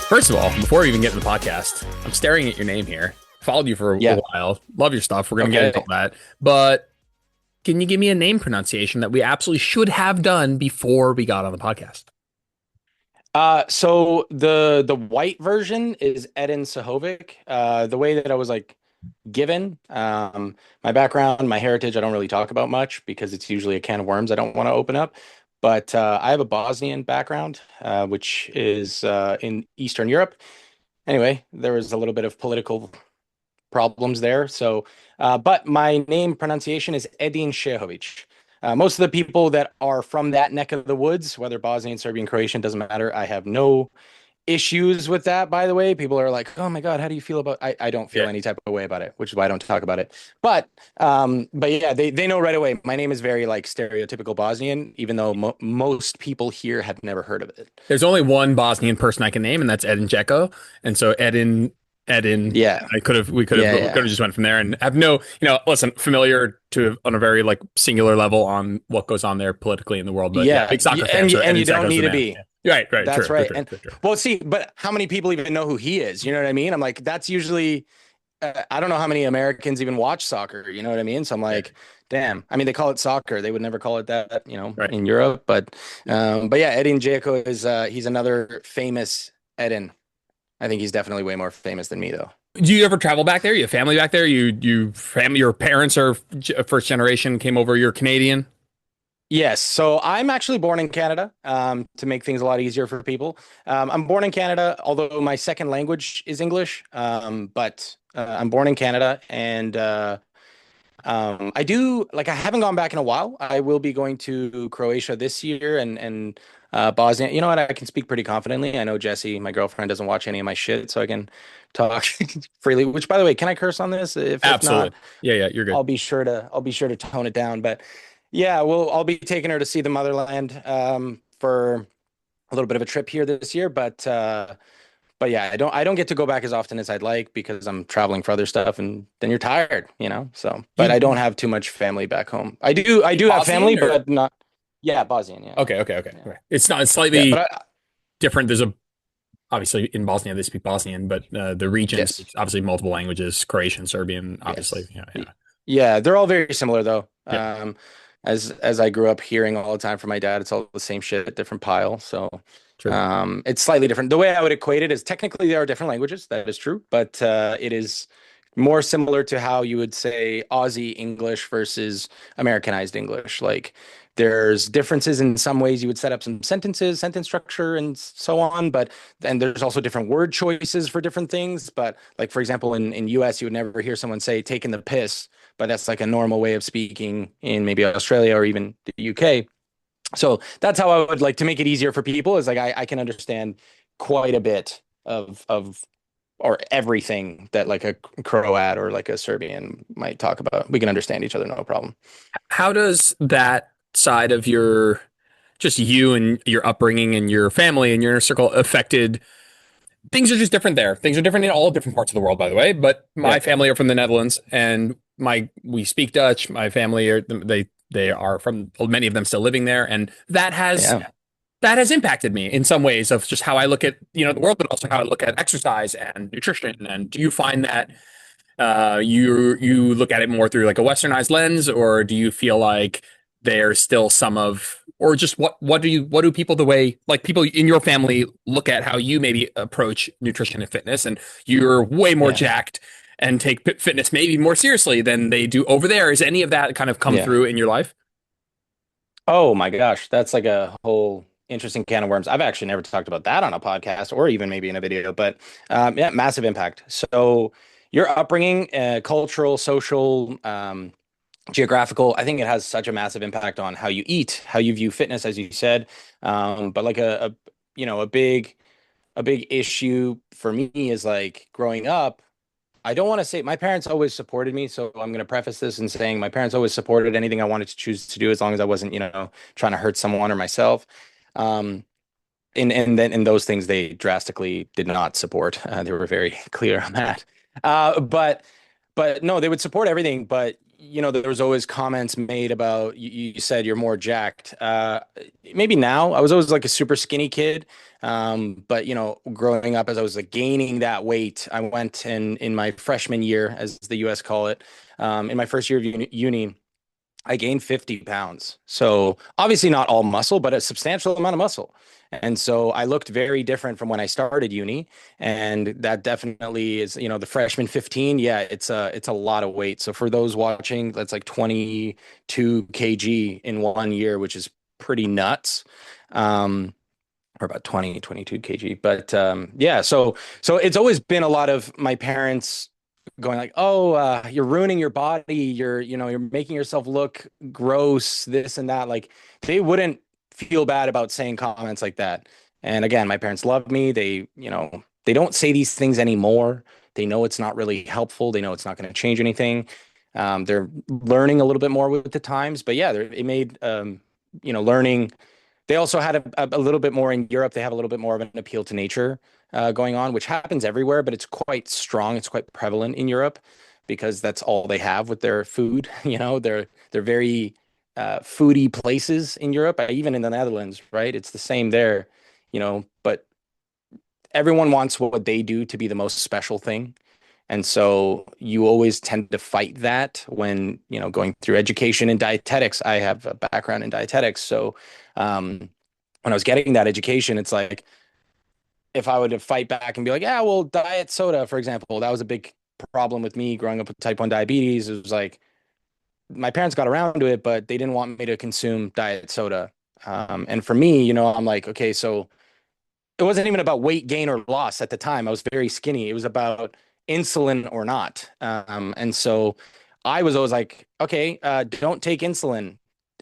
First of all, before we even get into the podcast, I'm staring at your name here. Followed you for a Yeah. while. Love your stuff. We're going to get into Okay. all that. But can you give me a name pronunciation that we absolutely should have done before we got on the podcast? So the white version is Edin Sehovic. The way that I was like given, my background, my heritage, I don't really talk about much because it's usually a can of worms I don't want to open up. But I have a Bosnian background, which is in Eastern Europe. Anyway, there was a little bit of political problems there. But my name pronunciation is Edin Sehovic. Most of the people that are from that neck of the woods, whether Bosnian, Serbian, Croatian, doesn't matter. I have no issues with that, by the way. People are like, oh my God, how do you feel about I don't feel Yeah. any type of way about it, which is why I don't talk about it. But yeah, they know right away. My name is very like stereotypical Bosnian, even though most people here have never heard of it. There's only one Bosnian person I can name, and that's Edin Dzeko. And so Edin, Yeah. we could have, Yeah, we could yeah. have just went from there and have no, listen, familiar to on a very like singular level on what goes on there politically in the world. But yeah, Yeah, big soccer fan. and So and Edin you don't Dzeko's need the to man. be. Yeah. Right. That's True, right. true, And true, true. well, see, but how many people even know who he is? You know what I mean? I'm like, that's usually, I don't know how many Americans even watch soccer. You know what I mean? So I'm Yeah. like, damn. I mean, they call it soccer. They would never call it that, Right. in Europe. But yeah, Edin Dzeko is, he's another famous Edin. I think he's definitely way more famous than me, though. Do you ever travel back there? You have family back there? Your parents are first generation came over. You're Canadian. Yes, so I'm actually born in Canada, to make things a lot easier for people. I'm born in Canada, although my second language is English. But I'm born in Canada, and I do like I haven't gone back in a while. I will be going to Croatia this year and Bosnia. You know what? I can speak pretty confidently. I know Jesse, my girlfriend, doesn't watch any of my shit, so I can talk freely. Which, by the way, can I curse on this? If not, Absolutely. Yeah. You're good. I'll be sure to tone it down. But yeah, well, I'll be taking her to see the motherland for a little bit of a trip here this year. But yeah, I don't get to go back as often as I'd like because I'm traveling for other stuff, and then you're tired. So, but I don't You have too much family back home. I do have family, Bosnian or but not. Yeah, Bosnian. Yeah, okay. yeah, Right. It's not. It's yeah. slightly different. There's a obviously in Bosnia they speak Bosnian, but the region Yes, speaks obviously multiple languages: Croatian, Serbian, obviously. yes, Yeah. yeah. They're all very similar though. Yep. As I grew up hearing all the time from my dad, it's all the same shit, different pile. So, True. it's slightly different. The way I would equate it is technically there are different languages. That is true, but it is more similar to how you would say Aussie English versus Americanized English. Like there's differences in some ways you would set up some sentences, sentence structure, and so on. But then there's also different word choices for different things. But like for example, in US, you would never hear someone say taking the piss, but that's like a normal way of speaking in maybe Australia or even the UK. So that's how I would like to make it easier for people is like I can understand quite a bit of or everything that like a Croat or like a Serbian might talk about. We can understand each other, no problem. How does that side of your just you and your upbringing and your family and your inner circle affected? Things are just different there. Things are different in all different parts of the world, by the way. But Yeah. my family are from the Netherlands, and my we speak Dutch. My family are they are from many of them still living there, and Yeah. that has impacted me in some ways of just how I look at the world, but also how I look at exercise and nutrition. And do you find that you look at it more through like a westernized lens, or do you feel like there's still some of, or just what do people the way like people in your family look at how you maybe approach nutrition and fitness, and you're way more Yeah. jacked and take fitness maybe more seriously than they do over there. Is any of that kind of come Yeah. through in your life? Oh my gosh, that's like a whole interesting can of worms. I've actually never talked about that on a podcast or even maybe in a video, but yeah, massive impact. So your upbringing, cultural, social, geographical, I think it has such a massive impact on how you eat, how you view fitness, as you said. But like a big issue for me is like growing up. I don't want to say my parents always supported me, so I'm going to preface this in saying my parents always supported anything I wanted to choose to do as long as I wasn't, trying to hurt someone or myself. Um, and then in those things they drastically did not support. They were very clear on that. But no, they would support everything, but there was always comments made about you said you're more jacked. Maybe now. I was always like a super skinny kid. But growing up as I was like gaining that weight, I went in my freshman year, as the US call it, in my first year of uni, I gained 50 pounds. So obviously not all muscle, but a substantial amount of muscle. And so I looked very different from when I started uni. And that definitely is, the freshman 15. Yeah, it's a lot of weight. So for those watching, that's like 22 kg in 1 year, which is pretty nuts. Or about 20, 22 kg. But yeah, so it's always been a lot of my parents going like, "Oh, you're ruining your body. You're making yourself look gross, this and that." Like they wouldn't feel bad about saying comments like that. And again, my parents love me. They don't say these things anymore. They know it's not really helpful. They know it's not going to change anything. They're learning a little bit more with the times, but yeah, it made learning. They also had a little bit more in Europe. They have a little bit more of an appeal to nature going on, which happens everywhere, but it's quite strong. It's quite prevalent in Europe because that's all they have with their food. They're very foodie places in Europe, even in the Netherlands, right? It's the same there, but everyone wants what they do to be the most special thing. And so you always tend to fight that when, going through education and dietetics. I have a background in dietetics. So when I was getting that education, it's like if I would fight back and be like, yeah, well, diet soda, for example, that was a big problem with me growing up with type 1 diabetes. It was like my parents got around to it, but they didn't want me to consume diet soda. And for me, I'm like, okay, so it wasn't even about weight gain or loss at the time. I was very skinny. It was about insulin or not. And so I was always like, okay, don't take insulin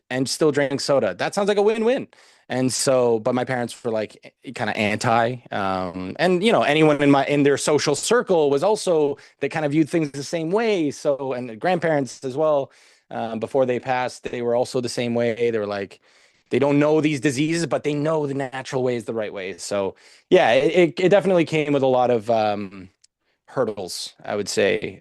and still drink soda. That sounds like a win-win. And so, but my parents were like kind of anti. And anyone in their social circle was also, they kind of viewed things the same way. So, and the grandparents as well, before they passed, they were also the same way. They were like, they don't know these diseases, but they know the natural way is the right way. So yeah, it definitely came with a lot of hurdles, I would say,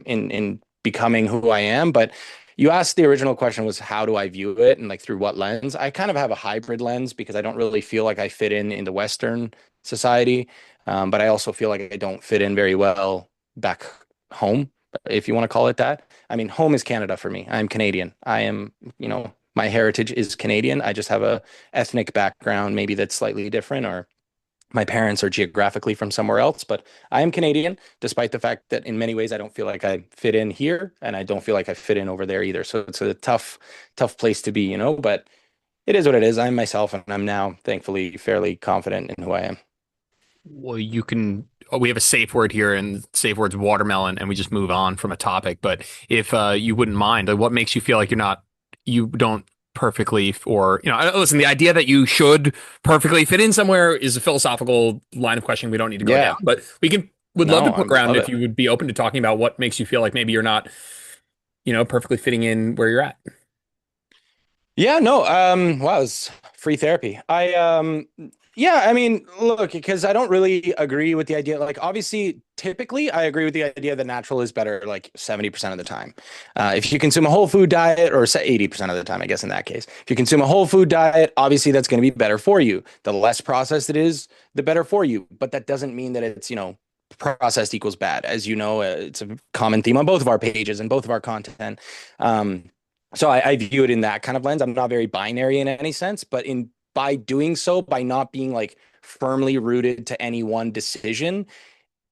in becoming who I am. But you asked, the original question was how do I view it and like through what lens? I kind of have a hybrid lens because I don't really feel like I fit in the Western society, but I also feel like I don't fit in very well back home, if you want to call it that. I mean, home is Canada for me. I'm Canadian. I am, my heritage is Canadian. I just have a ethnic background, maybe that's slightly different, or my parents are geographically from somewhere else, but I am Canadian, despite the fact that in many ways I don't feel like I fit in here and I don't feel like I fit in over there either. So it's a tough, tough place to be, but it is what it is. I'm myself and I'm now thankfully fairly confident in who I am. Well, you can. We have a safe word here, and safe word's watermelon, and we just move on from a topic. But if you wouldn't mind, what makes you feel like you don't perfectly, or listen, the idea that you should perfectly fit in somewhere is a philosophical line of questioning we don't need to go down. Yeah, But would love to no, I poke around love if it. you would be open to talking about what makes you feel like maybe you're not, perfectly fitting in where you're at. Yeah, no, wow, it's free therapy. Yeah, I mean, look, because I don't really agree with the idea. Like, obviously, typically, I agree with the idea that natural is better, like 70% of the time. If you consume a whole food diet, or say 80% of the time, I guess in that case, if you consume a whole food diet, obviously that's going to be better for you. The less processed it is, the better for you. But that doesn't mean that it's, processed equals bad. As you know, it's a common theme on both of our pages and both of our content. So I view it in that kind of lens. I'm not very binary in any sense, but in by doing so, by not being like firmly rooted to any one decision,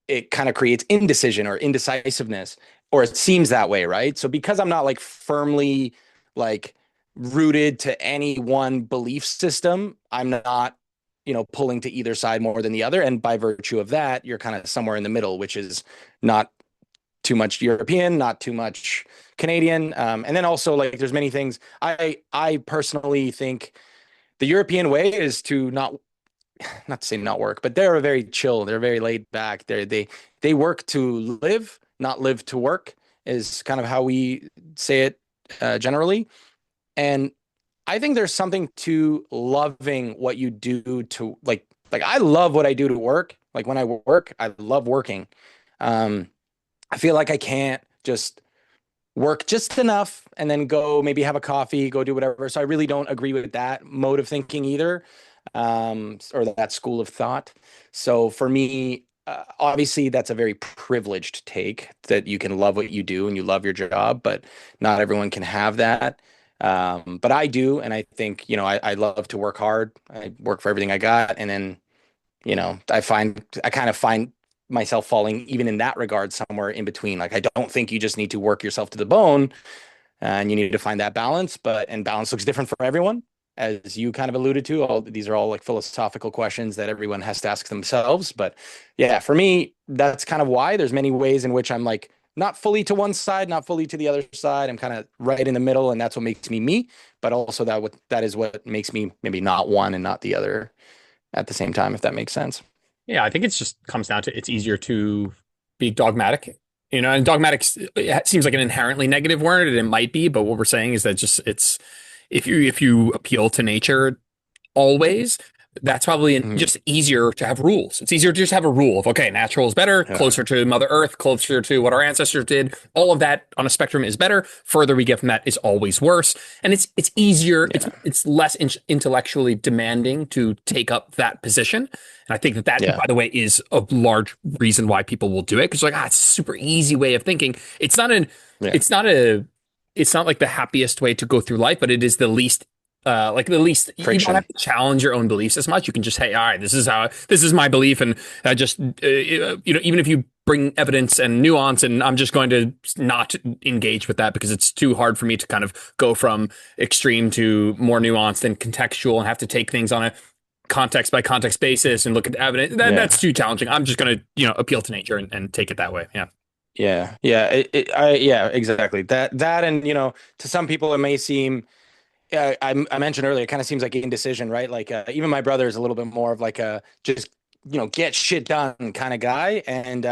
it kind of creates indecision or indecisiveness, or it seems that way, right? So because I'm not like firmly like rooted to any one belief system, I'm not, pulling to either side more than the other. And by virtue of that, you're kind of somewhere in the middle, which is not too much European, not too much Canadian. And then also like there's many things I personally think the European way is to not to say not work, but they're very chill. They're very laid back. They work to live, not live to work is kind of how we say it generally. And I think there's something to loving what you do to like I love what I do to work. Like when I work, I love working. Um, I feel like I can't just work just enough and then go maybe have a coffee, go do whatever. So I really don't agree with that mode of thinking either, or that school of thought. So for me, obviously that's a very privileged take that you can love what you do and you love your job, but not everyone can have that. But I do, and I think, I love to work hard. I work for everything I got, and then, I kind of find myself falling even in that regard somewhere in between. Like I don't think you just need to work yourself to the bone, and you need to find that balance, and balance looks different for everyone. As you kind of alluded to, these are all like philosophical questions that everyone has to ask themselves. But yeah, for me, that's kind of why there's many ways in which I'm like not fully to one side, not fully to the other side. I'm kind of right in the middle, and that's what makes me me. But also that is what makes me maybe not one and not the other at the same time, if that makes sense. Yeah, I think it's just comes down to it's easier to be dogmatic. And dogmatic it seems like an inherently negative word, and it might be, but what we're saying is that just it's if you appeal to nature always, that's probably Mhm. just easier to have rules. It's easier to just have a rule of, okay, natural is better, Yeah. closer to Mother Earth, closer to what our ancestors did. All of that on a spectrum is better. Further we get from that is always worse. And it's easier, Yeah. it's less intellectually demanding to take up that position. And I think that, Yeah. by the way, is a large reason why people will do it. Because like, it's a super easy way of thinking. Yeah. It's not a, it's not like the happiest way to go through life, but it is the least like the least you don't have Friction. to challenge your own beliefs as much. You can just say, all right, this is my belief, and I just even if you bring evidence and nuance, and I'm just going to not engage with that because it's too hard for me to kind of go from extreme to more nuanced and contextual, and have to take things on a context by context basis and look at evidence. That's Yeah. too challenging. I'm just going to appeal to nature and take it that way. Yeah. Yeah. Yeah. Yeah, exactly. That, and, to some people it may seem, I mentioned earlier, it kind of seems like indecision, right? Like, even my brother is a little bit more of like a just, get shit done kind of guy. And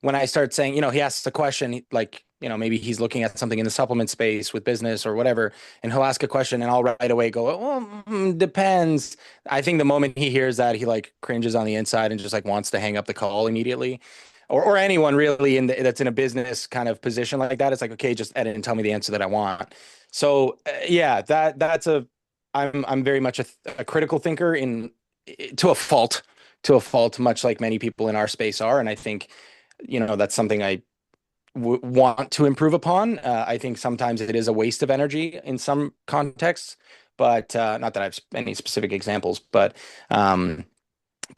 when I start saying, he asks a question, like, maybe he's looking at something in the supplement space with business or whatever, and he'll ask a question and I'll right away go, well, depends. I think the moment he hears that, he like cringes on the inside and just like wants to hang up the call immediately. Or anyone really that's in a business kind of position like that. It's like, okay, just edit and tell me the answer that I want. So yeah, I'm very much a critical thinker to a fault, much like many people in our space are. And I think, that's something I want to improve upon. I think sometimes it is a waste of energy in some contexts, but not that I have any specific examples, but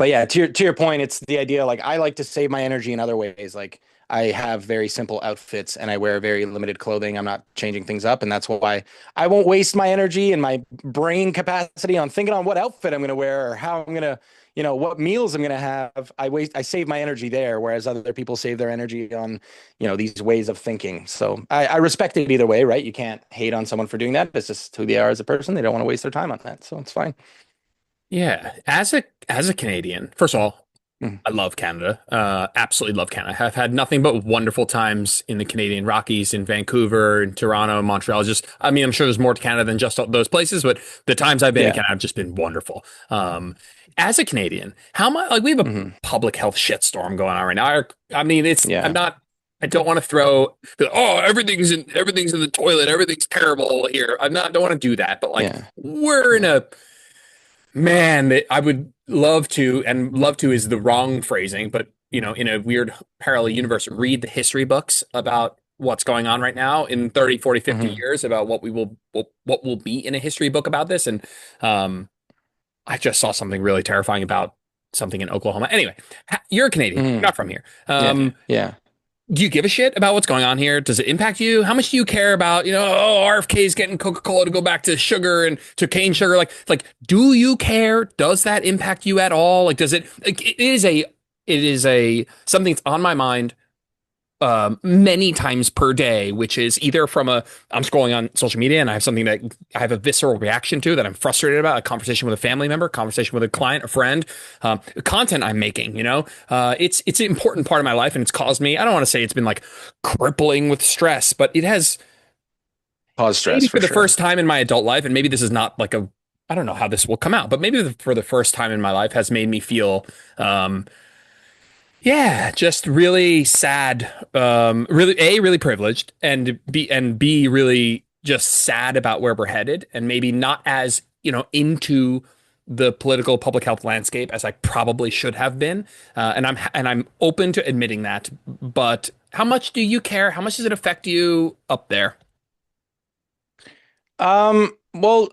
yeah, to your point, it's the idea like I like to save my energy in other ways. Like I have very simple outfits and I wear very limited clothing. I'm not changing things up, and that's why I won't waste my energy and my brain capacity on thinking on what outfit I'm going to wear or how I'm going to, what meals I'm going to have. I save my energy there, whereas other people save their energy on, these ways of thinking. So I respect it either way, right? You can't hate on someone for doing that. It's just who they are as a person. They don't want to waste their time on that, so it's fine. Yeah. As a Canadian, first of all, Mhm. I love Canada. Absolutely love Canada. I've had nothing but wonderful times in the Canadian Rockies, in Vancouver, in Toronto, Montreal. I mean, I'm sure there's more to Canada than just those places, but the times I've been in Yeah. Canada have just been wonderful. As a Canadian, how much like we have a Hmm. public health shitstorm going on right now. I mean, I'm Yeah. not. I don't want to throw everything's in the toilet. Everything's terrible here. Don't want to do that, but like Yeah. we're in Yeah. a Man, I would love to, and love to is the wrong phrasing, but in a weird parallel universe, read the history books about what's going on right now in 30, 40, 50 Hmm. years about what will be in a history book about this. And um, I just saw something really terrifying about something in Oklahoma. Anyway, you're a Canadian, you're Hmm. not from here. Yeah. Yeah. Do you give a shit about what's going on here? Does it impact you? How much do you care about, RFK is getting Coca-Cola to go back to sugar and to cane sugar? Do you care? Does that impact you at all? Like, does it, like, it is a, something that's on my mind many times per day, which is either I'm scrolling on social media and I have something that I have a visceral reaction to that I'm frustrated about, a conversation with a family member, conversation with a client, a friend, content I'm making, it's an important part of my life, and it's caused me, I don't want to say it's been like crippling with stress, but it has Cause stress maybe for for the sure. first time in my adult life, and maybe this is not like I don't know how this will come out, but maybe for the first time in my life has made me feel, um, Yeah, just really sad. Really, A, really privileged, and B, really just sad about where we're headed, and maybe not as, into the political public health landscape as I probably should have been. And I'm open to admitting that. But how much do you care? How much does it affect you up there? Well,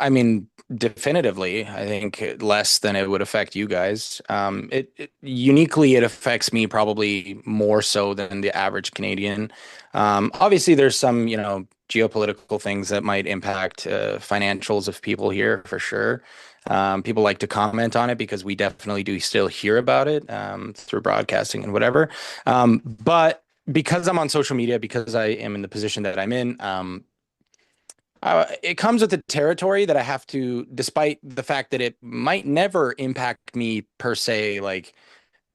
I mean, definitively, I think less than it would affect you guys. It uniquely it affects me probably more so than the average Canadian. Obviously, there's some, geopolitical things that might impact financials of people here for sure. People like to comment on it because we definitely do still hear about it through broadcasting and whatever. But because I'm on social media, because I am in the position that I'm in, it comes with the territory that I have to, despite the fact that it might never impact me per se, like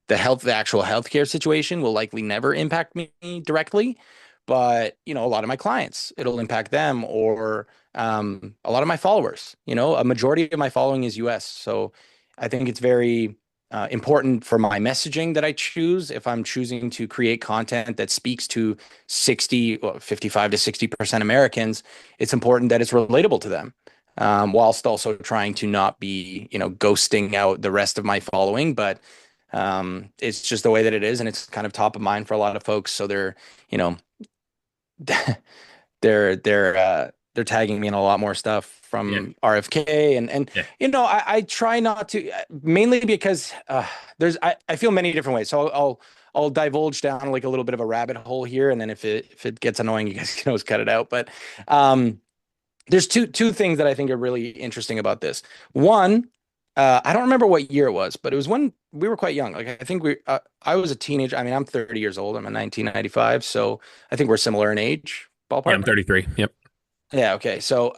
the actual healthcare situation will likely never impact me directly. But, a lot of my clients, it'll impact them or a lot of my followers, a majority of my following is US. So I think it's very important for my messaging that I choose. If I'm choosing to create content that speaks to 55 to 60% Americans, it's important that it's relatable to them. Whilst also trying to not be, ghosting out the rest of my following, but it's just the way that it is, and it's kind of top of mind for a lot of folks. So they're, you know, they're tagging me in a lot more stuff Yeah. from RFK and Yeah. I try not to mainly because I feel many different ways. So I'll divulge down like a little bit of a rabbit hole here, and then if it gets annoying, you guys can always cut it out. But um, there's two things that I think are really interesting about this. One, I don't remember what year it was, but it was when we were quite young. Like I think I was a teenager. I mean, I'm 30 years old. I'm in 1995, so I think we're similar in age, Yeah, I'm ballpark. 33. Yep. Yeah, okay. So,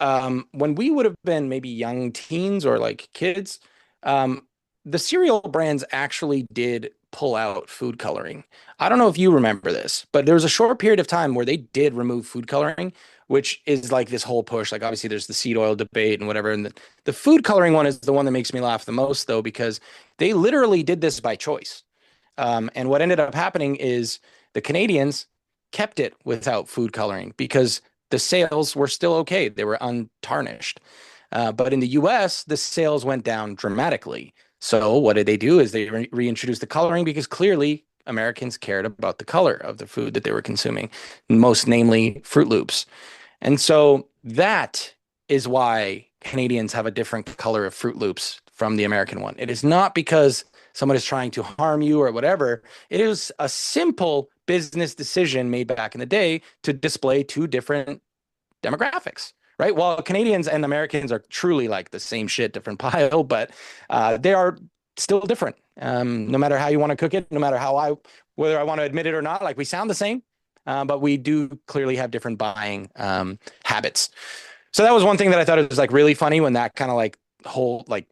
when we would have been maybe young teens or like kids, um, the cereal brands actually did pull out food coloring. I don't know if you remember this, but there was a short period of time where they did remove food coloring, which is like this whole push. Like, obviously, there's the seed oil debate and whatever. And the food coloring one is the one that makes me laugh the most, though, because they literally did this by choice. And what ended up happening is the Canadians kept it without food coloring because the sales were still okay. They were untarnished. But in the US, the sales went down dramatically. So what did they do is they reintroduced the coloring because clearly Americans cared about the color of the food that they were consuming, most namely Fruit Loops. And so that is why Canadians have a different color of Fruit Loops from the American one. It is not because someone is trying to harm you or whatever. It is a simple business decision made back in the day to display two different demographics, right? While Canadians and Americans are truly like the same shit, different pile, but they are still different. No matter how you want to cook it, no matter whether I want to admit it or not, like we sound the same, but we do clearly have different buying habits. So that was one thing that I thought it was like really funny when that kind of like whole like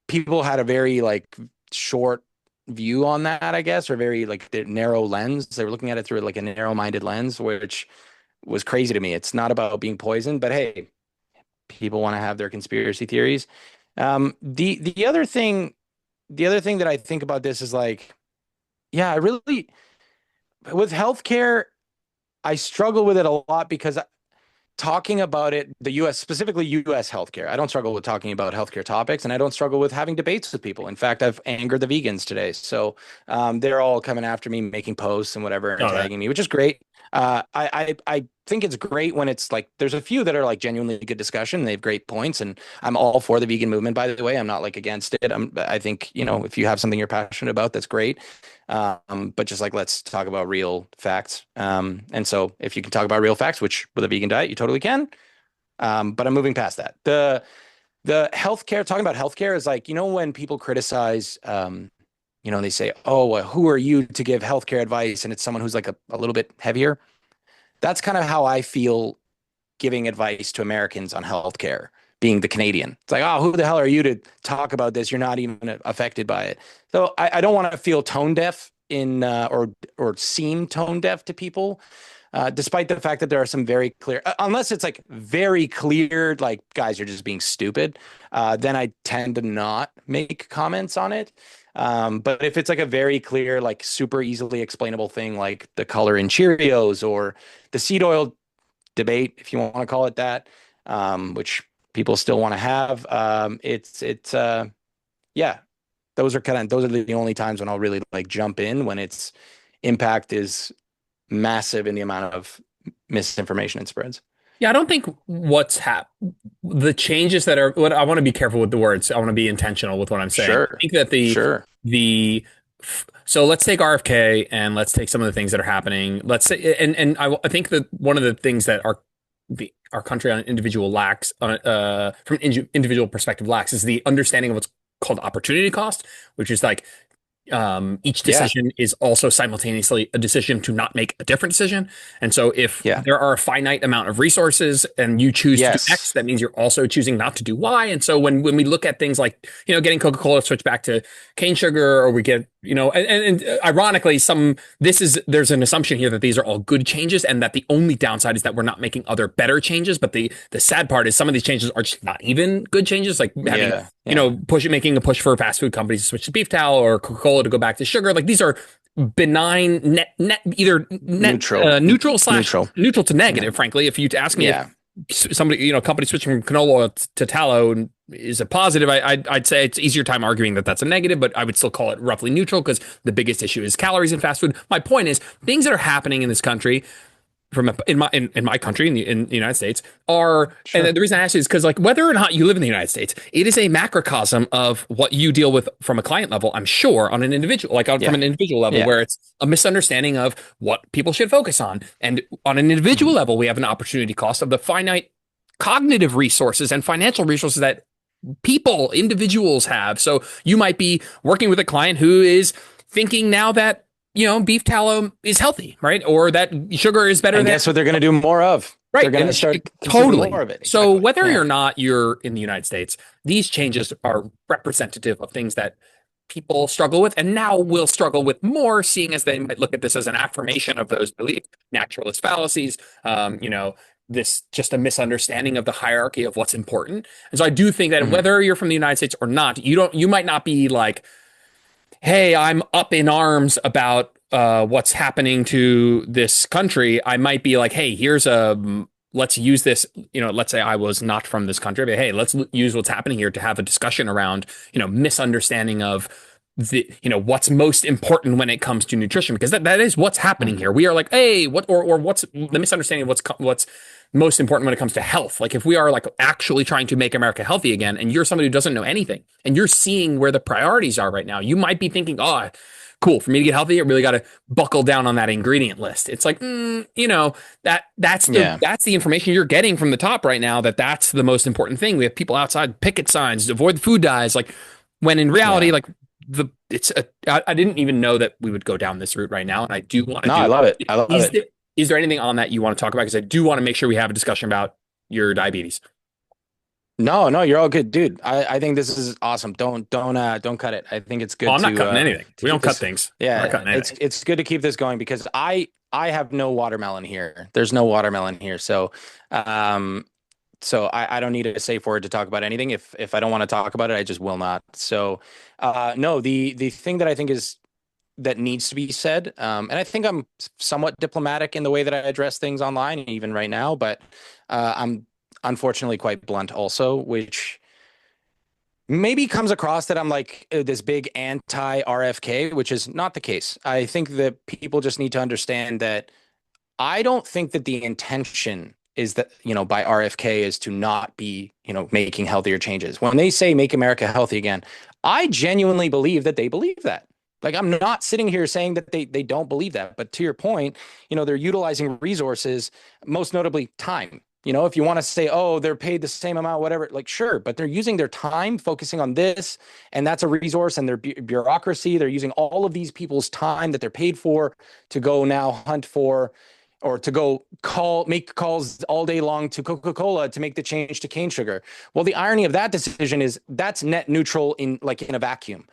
people had a very like short view on that, I guess, or very like narrow lens. They were looking at it through like a narrow-minded lens, which was crazy to me. It's not about being poisoned, but hey, people want to have their conspiracy theories. The other thing that I think about this is like, yeah, I really with healthcare, I struggle with it a lot because talking about it, the US, specifically US healthcare. I don't struggle with talking about healthcare topics and I don't struggle with having debates with people. In fact, I've angered the vegans today. So they're all coming after me, making posts and whatever and Oh, that. tagging me, which is great. I think it's great when it's like there's a few that are like genuinely good discussion. They have great points, and I'm all for the vegan movement. By the way, I'm not like against it. I think if you have something you're passionate about, that's great. But just like let's talk about real facts. And so if you can talk about real facts, which with a vegan diet you totally can. But I'm moving past that. The healthcare, talking about healthcare is like, when people criticize they say, oh, well, who are you to give healthcare advice? And it's someone who's like a little bit heavier. That's kind of how I feel giving advice to Americans on healthcare, being the Canadian. It's like, oh, who the hell are you to talk about this? You're not even affected by it. So I don't want to feel tone deaf in or seem tone deaf to people. despite the fact that there are some very clear, unless it's like very clear, like guys, you're just being stupid, then I tend to not make comments on it. But if it's like a very clear, like super easily explainable thing, like the color in Cheerios or the seed oil debate, if you want to call it that, which people still want to have, yeah, those are the only times when I'll really like jump in, when its impact is massive in the amount of misinformation it spreads. Yeah, I don't think the changes that are what I want to be careful with the words. I want to be intentional with what I'm saying. I Sure, think that sure. the so let's take RFK and let's take some of the things that are happening. Let's say I think that one of the things that our country on an individual lacks from an individual perspective lacks is the understanding of what's called opportunity cost, which is like each Yeah, decision is also simultaneously a decision to not make a different decision. And so if yeah, there are a finite amount of resources and you choose to do X, yes, that means you're also choosing not to do Y. And so when we look at things like, getting Coca-Cola switch back to cane sugar, or we get, and ironically, there's an assumption here that these are all good changes and that the only downside is that we're not making other better changes. But the sad part is some of these changes are just not even good changes, like having, yeah, yeah. making a push for fast food companies to switch to beef tallow, or Coca-Cola to go back to sugar. Like these are benign, either net Neutral, neutral slash neutral. neutral to Yeah, negative. Frankly, if you ask me if yeah. somebody, company switching from canola oil to tallow is a positive, I'd say it's easier time arguing that that's a negative, but I would still call it roughly neutral because the biggest issue is calories in fast food. My point is things that are happening in this country in my country in the United States are, and Sure. the reason I ask is because like whether or not you live in the United States, it is a macrocosm of what you deal with from a client level. I'm sure on an individual, from Yeah, an individual level, yeah. where it's a misunderstanding of what people should focus on, and on an individual Mhm. level, we have an opportunity cost of the finite cognitive resources and financial resources that individuals have. So you might be working with a client who is thinking now that, beef tallow is healthy, right? Or that sugar is better And than, guess what they're going to do more of? They're right. going And to start consuming more totally. of it. So Exactly. whether Yeah. or not you're in the United States, these changes are representative of things that people struggle with, and now will struggle with more, seeing as they might look at this as an affirmation of those beliefs, naturalist fallacies, this just a misunderstanding of the hierarchy of what's important. And so I do think that Mhm. whether you're from the United States or not, you might not be like, hey, I'm up in arms about what's happening to this country. I might be like, hey, let's use this. Let's say I was not from this country, but hey, let's use what's happening here to have a discussion around, misunderstanding of what's most important when it comes to nutrition, because that is what's happening Mhm. here. We are like, hey, or what's the misunderstanding of what's most important when it comes to health. Like if we are like actually trying to make America healthy again, and you're somebody who doesn't know anything, and you're seeing where the priorities are right now, you might be thinking, oh, cool, for me to get healthy, I really got to buckle down on that ingredient list. It's like, Yeah. that's the information you're getting from the top right now. That's the most important thing. We have people outside picket signs, avoid the food dyes. Like when in reality, Yeah. like I didn't even know that we would go down this route right now, and I do want to No, I do. love it. I love Is it. there is there anything on that you want to talk about? Because I do want to make sure we have a discussion about your diabetes. No, no, you're all good, dude. I think this is awesome. Don't cut it. I think it's Oh, good I'm not cutting anything. to We don't keep cut this. things. I'm not Yeah, cutting anything. it's good to keep this going because I have no watermelon here. There's no watermelon here. Um so I don't need a safe word to talk about anything. If I don't want to talk about it, I just will not. So no, the thing that I think is that needs to be said, and I think I'm somewhat diplomatic in the way that I address things online, even right now, but I'm unfortunately quite blunt also, which maybe comes across that I'm like this big anti RFK, which is not the case. I think that people just need to understand that I don't think that the intention is that, by RFK is to not be, making healthier changes. When they say make America healthy again, I genuinely believe that they believe that. Like I'm not sitting here saying that they don't believe that, but to your point, they're utilizing resources, most notably time. If you want to say, oh, they're paid the same amount, whatever, like sure, but they're using their time focusing on this, and that's a resource, and their bureaucracy. They're using all of these people's time that they're paid for to go now hunt for or to go make calls all day long to Coca-Cola to make the change to cane sugar. Well, the irony of that decision is that's net neutral in a vacuum.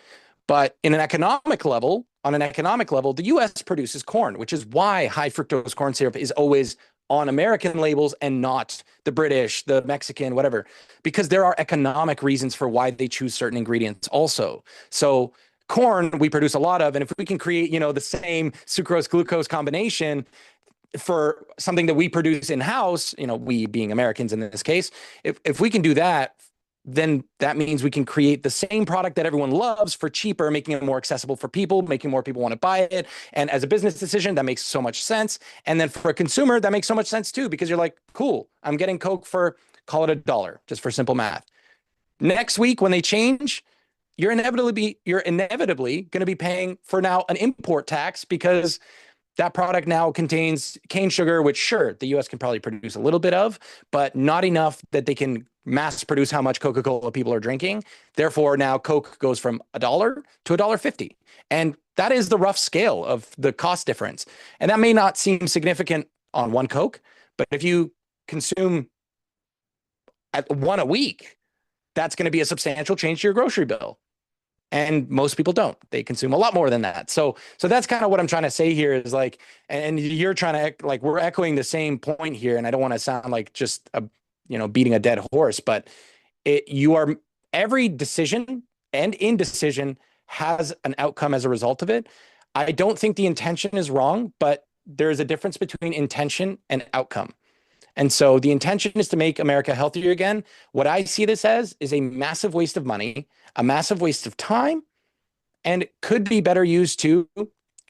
But in an economic level, on an economic level, the US produces corn, which is why high fructose corn syrup is always on American labels and not the British, the Mexican, whatever, because there are economic reasons for why they choose certain ingredients also. So corn, we produce a lot of, and if we can create, the same sucrose glucose combination for something that we produce in house, we being Americans in this case, if we can do that, then that means we can create the same product that everyone loves for cheaper, making it more accessible for people, making more people want to buy it. And as a business decision, that makes so much sense. And then for a consumer, that makes so much sense too, because you're like, cool, I'm getting Coke for, call it $1, just for simple math. Next week, when they change, you're inevitably going to be paying for now an import tax because that product now contains cane sugar, which sure, the US can probably produce a little bit of, but not enough that they can mass produce how much Coca-Cola people are drinking. Therefore, now Coke goes from $1 to $1.50. And that is the rough scale of the cost difference. And that may not seem significant on one Coke, but if you consume at one a week, that's going to be a substantial change to your grocery bill. And most people don't. They consume a lot more than that. So that's kind of what I'm trying to say here is like, and you're trying to like, we're echoing the same point here. And I don't want to sound like just beating a dead horse, but every decision and indecision has an outcome as a result of it. I don't think the intention is wrong, but there is a difference between intention and outcome. And so the intention is to make America healthier again. What I see this as is a massive waste of money, a massive waste of time, and it could be better used to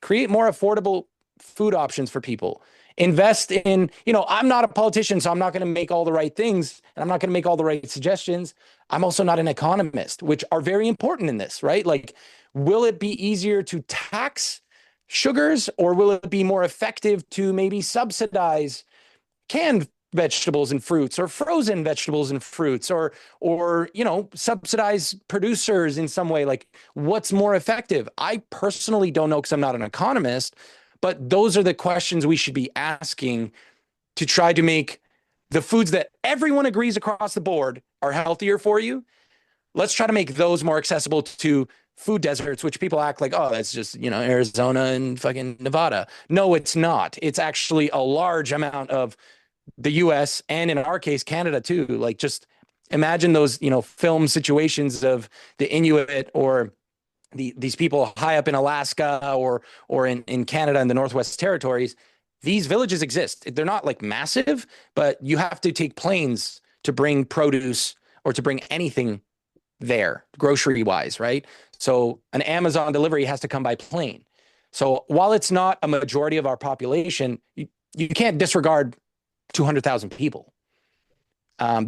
create more affordable food options for people. Invest in, I'm not a politician, so I'm not going to make all the right things and I'm not going to make all the right suggestions. I'm also not an economist, which are very important in this, right? Like, will it be easier to tax sugars or will it be more effective to maybe subsidize canned vegetables and fruits or frozen vegetables and fruits or subsidize producers in some way? Like, what's more effective? I personally don't know because I'm not an economist, but those are the questions we should be asking to try to make the foods that everyone agrees across the board are healthier for you. Let's try to make those more accessible to food deserts, which people act like, oh, that's just, Arizona and fucking Nevada. No, it's not. It's actually a large amount of the US and in our case, Canada too. Like, just imagine those, film situations of the Inuit or these people high up in Alaska or in Canada and the Northwest Territories. These villages exist. They're not like massive, but you have to take planes to bring produce or to bring anything there, grocery wise, right? So an Amazon delivery has to come by plane. So while it's not a majority of our population, you can't disregard 200,000 people.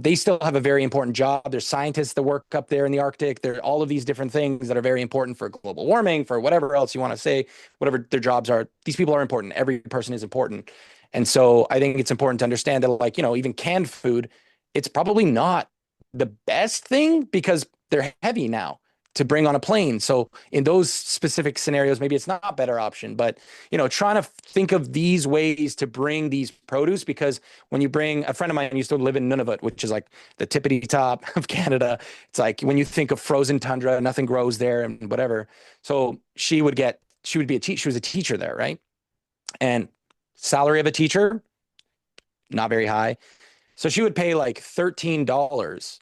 They still have a very important job. There's scientists that work up there in the Arctic. There are all of these different things that are very important for global warming, for whatever else you want to say, whatever their jobs are. These people are important. Every person is important. And so I think it's important to understand that, like, even canned food, it's probably not the best thing because they're heavy now to bring on a plane. So in those specific scenarios, maybe it's not a better option, but, trying to think of these ways to bring these produce, because when you bring a friend of mine used to live in Nunavut, which is like the tippity top of Canada. It's like, when you think of frozen tundra, nothing grows there and whatever. So she was a teacher there. Right. And salary of a teacher, not very high. So she would pay like $13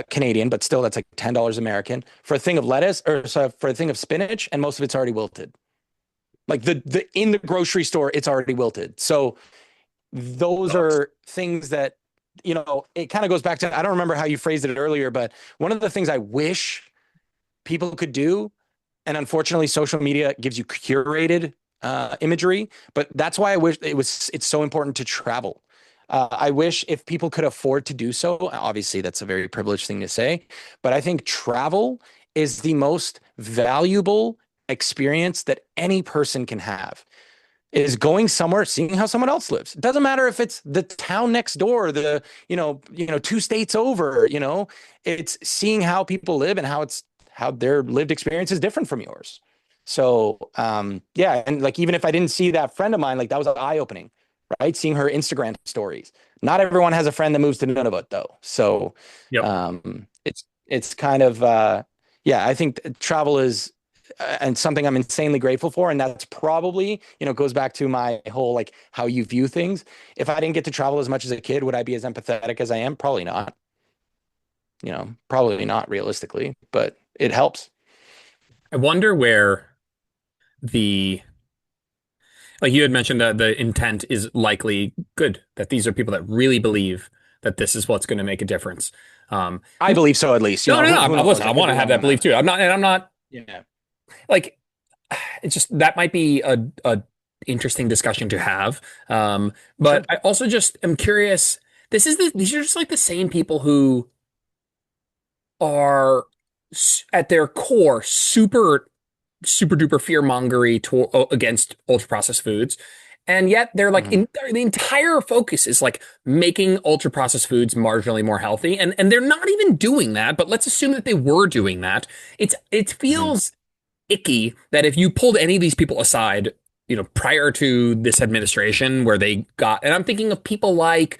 Canadian, but still that's like $10 American for a thing of lettuce or for a thing of spinach, and most of it's already wilted. Like the in the grocery store, it's already wilted. So those are things that, it kind of goes back to, I don't remember how you phrased it earlier, but one of the things I wish people could do, and unfortunately social media gives you curated imagery, but that's why I wish it's so important to travel. I wish if people could afford to do so. Obviously, that's a very privileged thing to say, but I think travel is the most valuable experience that any person can have. Is going somewhere, seeing how someone else lives. It doesn't matter if it's the town next door, the 2 states over. It's seeing how people live and how their lived experience is different from yours. So yeah, and like, even if I didn't see that friend of mine, like, that was eye opening. Right? Seeing her Instagram stories. Not everyone has a friend that moves to Nunavut though. So Yep. it's kind of, I think travel is and something I'm insanely grateful for. And that's probably, goes back to my whole like how you view things. If I didn't get to travel as much as a kid, would I be as empathetic as I am? Probably not. Probably not realistically, but it helps. I wonder where the like you had mentioned that the intent is likely good, that these are people that really believe that this is what's going to make a difference. Um, I believe so, at least. no, no, Who no. knows? Listen, I I could want be to have wrong that on belief that. too. I'm not Yeah. like it's just that might be a interesting discussion to have. But Sure. I also just am curious. These are just like the same people who are at their core super duper fear mongery against ultra processed foods. And yet they're like Hmm. the entire focus is like making ultra processed foods marginally more healthy. And they're not even doing that, but let's assume that they were doing that. It Hmm. feels icky that if you pulled any of these people aside, prior to this administration where they got, and I'm thinking of people like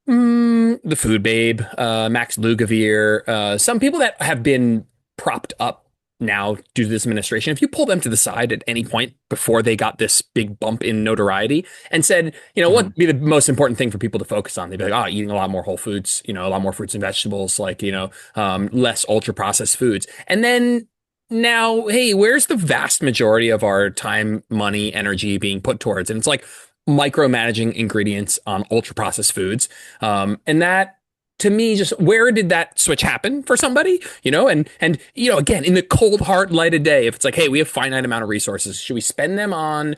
the Food Babe, Max Lugavere, some people that have been propped up now due to this administration. If you pull them to the side at any point before they got this big bump in notoriety and said, what Hmm. would be the most important thing for people to focus on? They'd be like, eating a lot more whole foods, a lot more fruits and vegetables, like, less ultra processed foods. And then now, hey, where's the vast majority of our time, money, energy being put towards? And it's like micromanaging ingredients on ultra processed foods. And that to me, just where did that switch happen for somebody? And again, in the cold, hard light of day, if it's like, hey, we have finite amount of resources, should we spend them on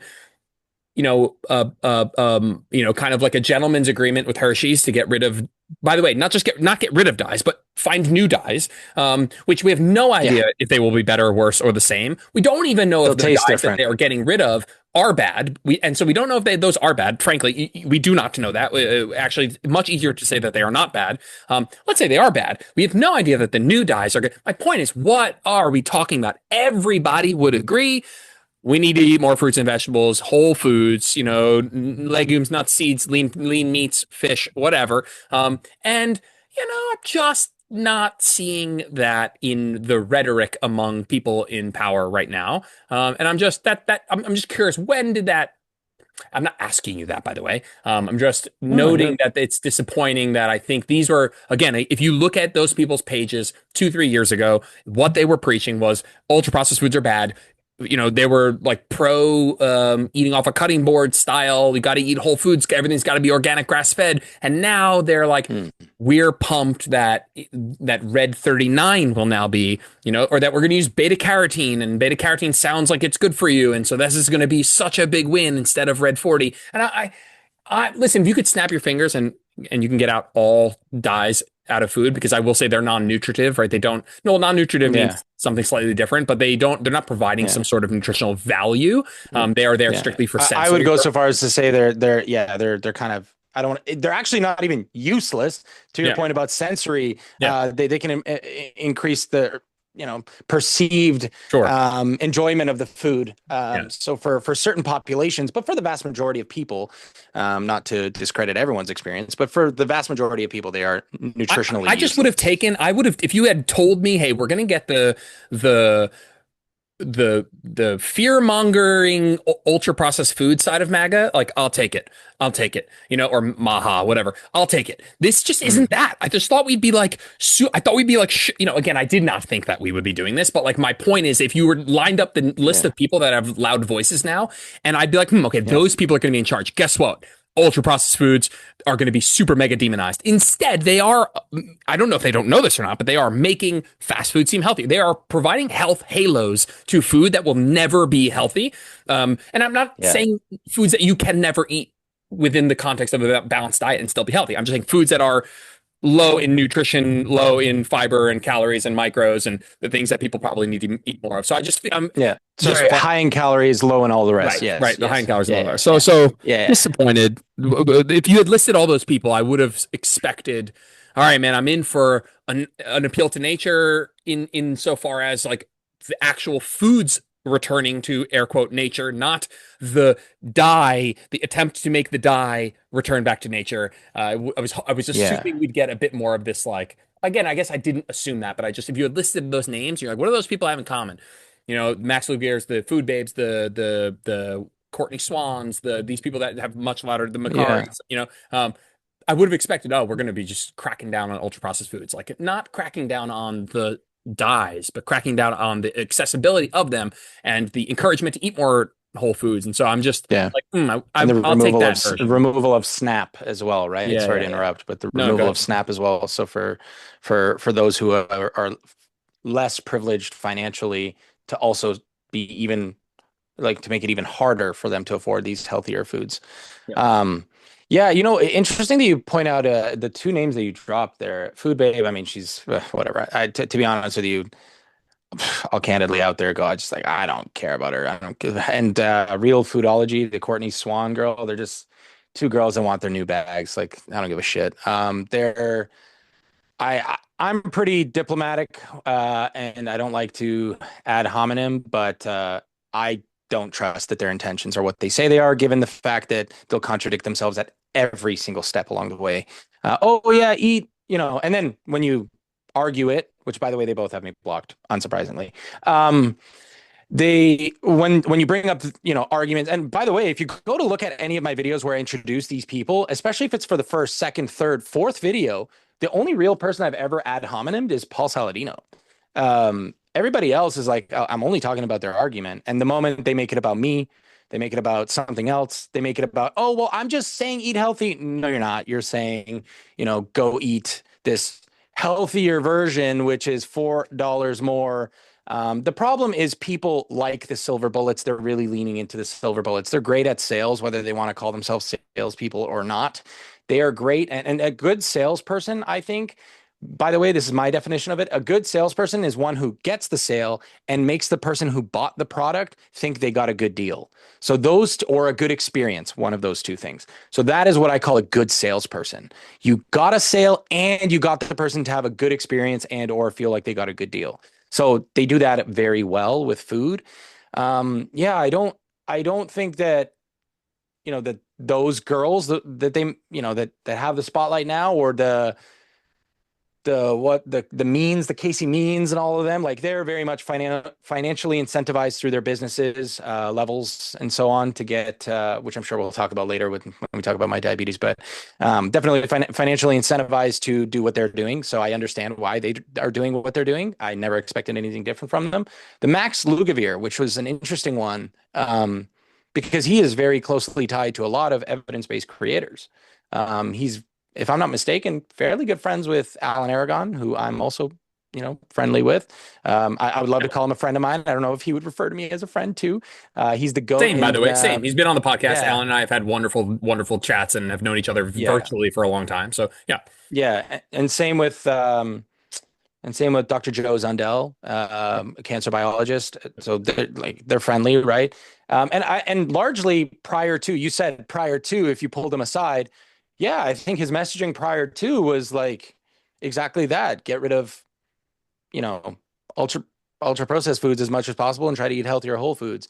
kind of like a gentleman's agreement with Hershey's to get rid of, by the way, not get rid of dyes, but find new dyes, which we have no Yeah. idea if they will be better or worse or the same. We don't even know They'll if the taste dyes that different. they are getting rid of are bad. So we don't know if those are bad. Frankly, we do not know that. Actually, much easier to say that they are not bad. Let's say they are bad. We have no idea that the new dyes are good. My point is, what are we talking about? Everybody would agree we need to eat more fruits and vegetables, whole foods, legumes, nuts, seeds, lean meats, fish, whatever. And I'm just not seeing that in the rhetoric among people in power right now. And I'm just I'm just curious, when did that? I'm not asking you that, by the way. I'm just No, noting you're that it's disappointing that I think these were, again, if you look at those people's pages 2, 3 years ago, what they were preaching was ultra processed foods are bad. They were like pro eating off a cutting board style. You got to eat whole foods. Everything's got to be organic, grass fed. And now they're like, mm, we're pumped that red 39 will now be, or that we're going to use beta carotene, and beta carotene sounds like it's good for you. And so this is going to be such a big win instead of red 40. And I listen, if you could snap your fingers and you can get out all dyes out of food, because I will say they're non-nutritive, right? They don't, no, non-nutritive yeah. means something slightly different, but they're not providing some Yeah. sort of nutritional value. They are there Yeah. strictly for I would sensory go so growth. far as to say they're kind of, I don't they're actually not even useless to your Yeah. point about sensory. Yeah. They can increase the, perceived Sure. enjoyment of the food. Yeah. So for certain populations, but for the vast majority of people, not to discredit everyone's experience, but for the vast majority of people, they are nutritionally I just would have useless. taken, I would have, if you had told me, hey, we're going to get the the fear mongering ultra processed food side of MAGA, like I'll take it. I'll take it. Or Maha, whatever. I'll take it. This just Mhm. isn't that. I just thought we'd be like, I thought we'd be like, again, I did not think that we would be doing this, but like my point is, if you were lined up the list Yeah. of people that have loud voices now, and I'd be like, okay, Yeah. those people are going to be in charge. Guess what? Ultra processed foods are going to be super mega demonized. Instead, they are, I don't know if they don't know this or not, but they are making fast food seem healthy. They are providing health halos to food that will never be healthy. And I'm not Yeah. saying foods that you can never eat within the context of a balanced diet and still be healthy. I'm just saying foods that are low in nutrition, low in fiber and calories and micros and the things that people probably need to eat more of. So I just, I'm Yeah. just Sorry, high in calories, low in all the rest. right, Yes. right. The high in Yes. calories and low Yeah. there. Yeah. So Yeah. Yeah. disappointed. If you had listed all those people, I would have expected. All right, man. I'm in for an appeal to nature in so far as like the actual foods returning to air quote nature, not the attempt to make the dye return back to nature. I was Yeah. assuming we'd get a bit more of this. Like again, I guess I didn't assume that, but if you had listed those names, you're like, what do those people have in common? Max Lugier's, the Food Babes, the Courtney Swans, these people that have much louder, the Yeah. Macari's, I would have expected, oh, we're going to be just cracking down on ultra processed foods, like not cracking down on the dyes, but cracking down on the accessibility of them and the encouragement to eat more whole foods. And so I'm just Yeah. like, And the I'll take that version. removal of SNAP as well, right? Yeah, Sorry to yeah, yeah. interrupt, but the No, go removal of ahead. SNAP as well. So for those who are less privileged financially to also be even like to make it even harder for them to afford these healthier foods. Yeah. Yeah, interesting that you point out the two names that you dropped there. Food Babe, I mean, she's whatever. To be honest with you, I'll candidly out there go, I just like I don't care about her. I don't give. And Real Foodology, the Courtney Swan girl, they're just two girls that want their new bags. Like I don't give a shit. They're I'm pretty diplomatic, and I don't like to ad hominem, but I don't trust that their intentions are what they say they are, given the fact that they'll contradict themselves at every single step along the way. Oh yeah, eat, and then when you argue it, which by the way, they both have me blocked, unsurprisingly. When you bring up arguments, and by the way, if you go to look at any of my videos where I introduce these people, especially if it's for the first, second, third, fourth video, the only real person I've ever ad hominem is Paul Saladino. Everybody else is like, oh, I'm only talking about their argument, and the moment they make it about me, they make it about something else. They make it about, oh well, I'm just saying eat healthy. No, you're not. You're saying go eat this healthier version, which is $4 more. The problem is people like the silver bullets. They're really leaning into the silver bullets. They're great at sales, whether they want to call themselves salespeople or not. They are great. And a good salesperson, I think, by the way, this is my definition of it. A good salesperson is one who gets the sale and makes the person who bought the product think they got a good deal. So or a good experience, one of those two things. So that is what I call a good salesperson. You got a sale and you got the person to have a good experience and or feel like they got a good deal. So they do that very well with food. Yeah, I don't think that that those girls that they that have the spotlight now, or the means, the Casey Means and all of them, like they're very much financially incentivized through their businesses, levels and so on to get, which I'm sure we'll talk about later when we talk about my diabetes, but definitely financially incentivized to do what they're doing. So I understand why they are doing what they're doing. I never expected anything different from them. The Max Lugavere, which was an interesting one, because he is very closely tied to a lot of evidence-based creators. He's, if I'm not mistaken, fairly good friends with Alan Aragon, who I'm also, friendly with. I would love to call him a friend of mine. I don't know if he would refer to me as a friend too. He's the GOAT Same, by the in, way. Same. He's been on the podcast. yeah, Alan and I have had wonderful, wonderful chats and have known each other yeah, virtually for a long time. So yeah. yeah. And same with Dr. Joe Zundel, a cancer biologist. So they're friendly, right? And largely prior to, you said prior to, if you pulled them aside, yeah, I think his messaging prior to was like exactly that. Get rid of, you know, ultra ultra processed foods as much as possible and try to eat healthier whole foods.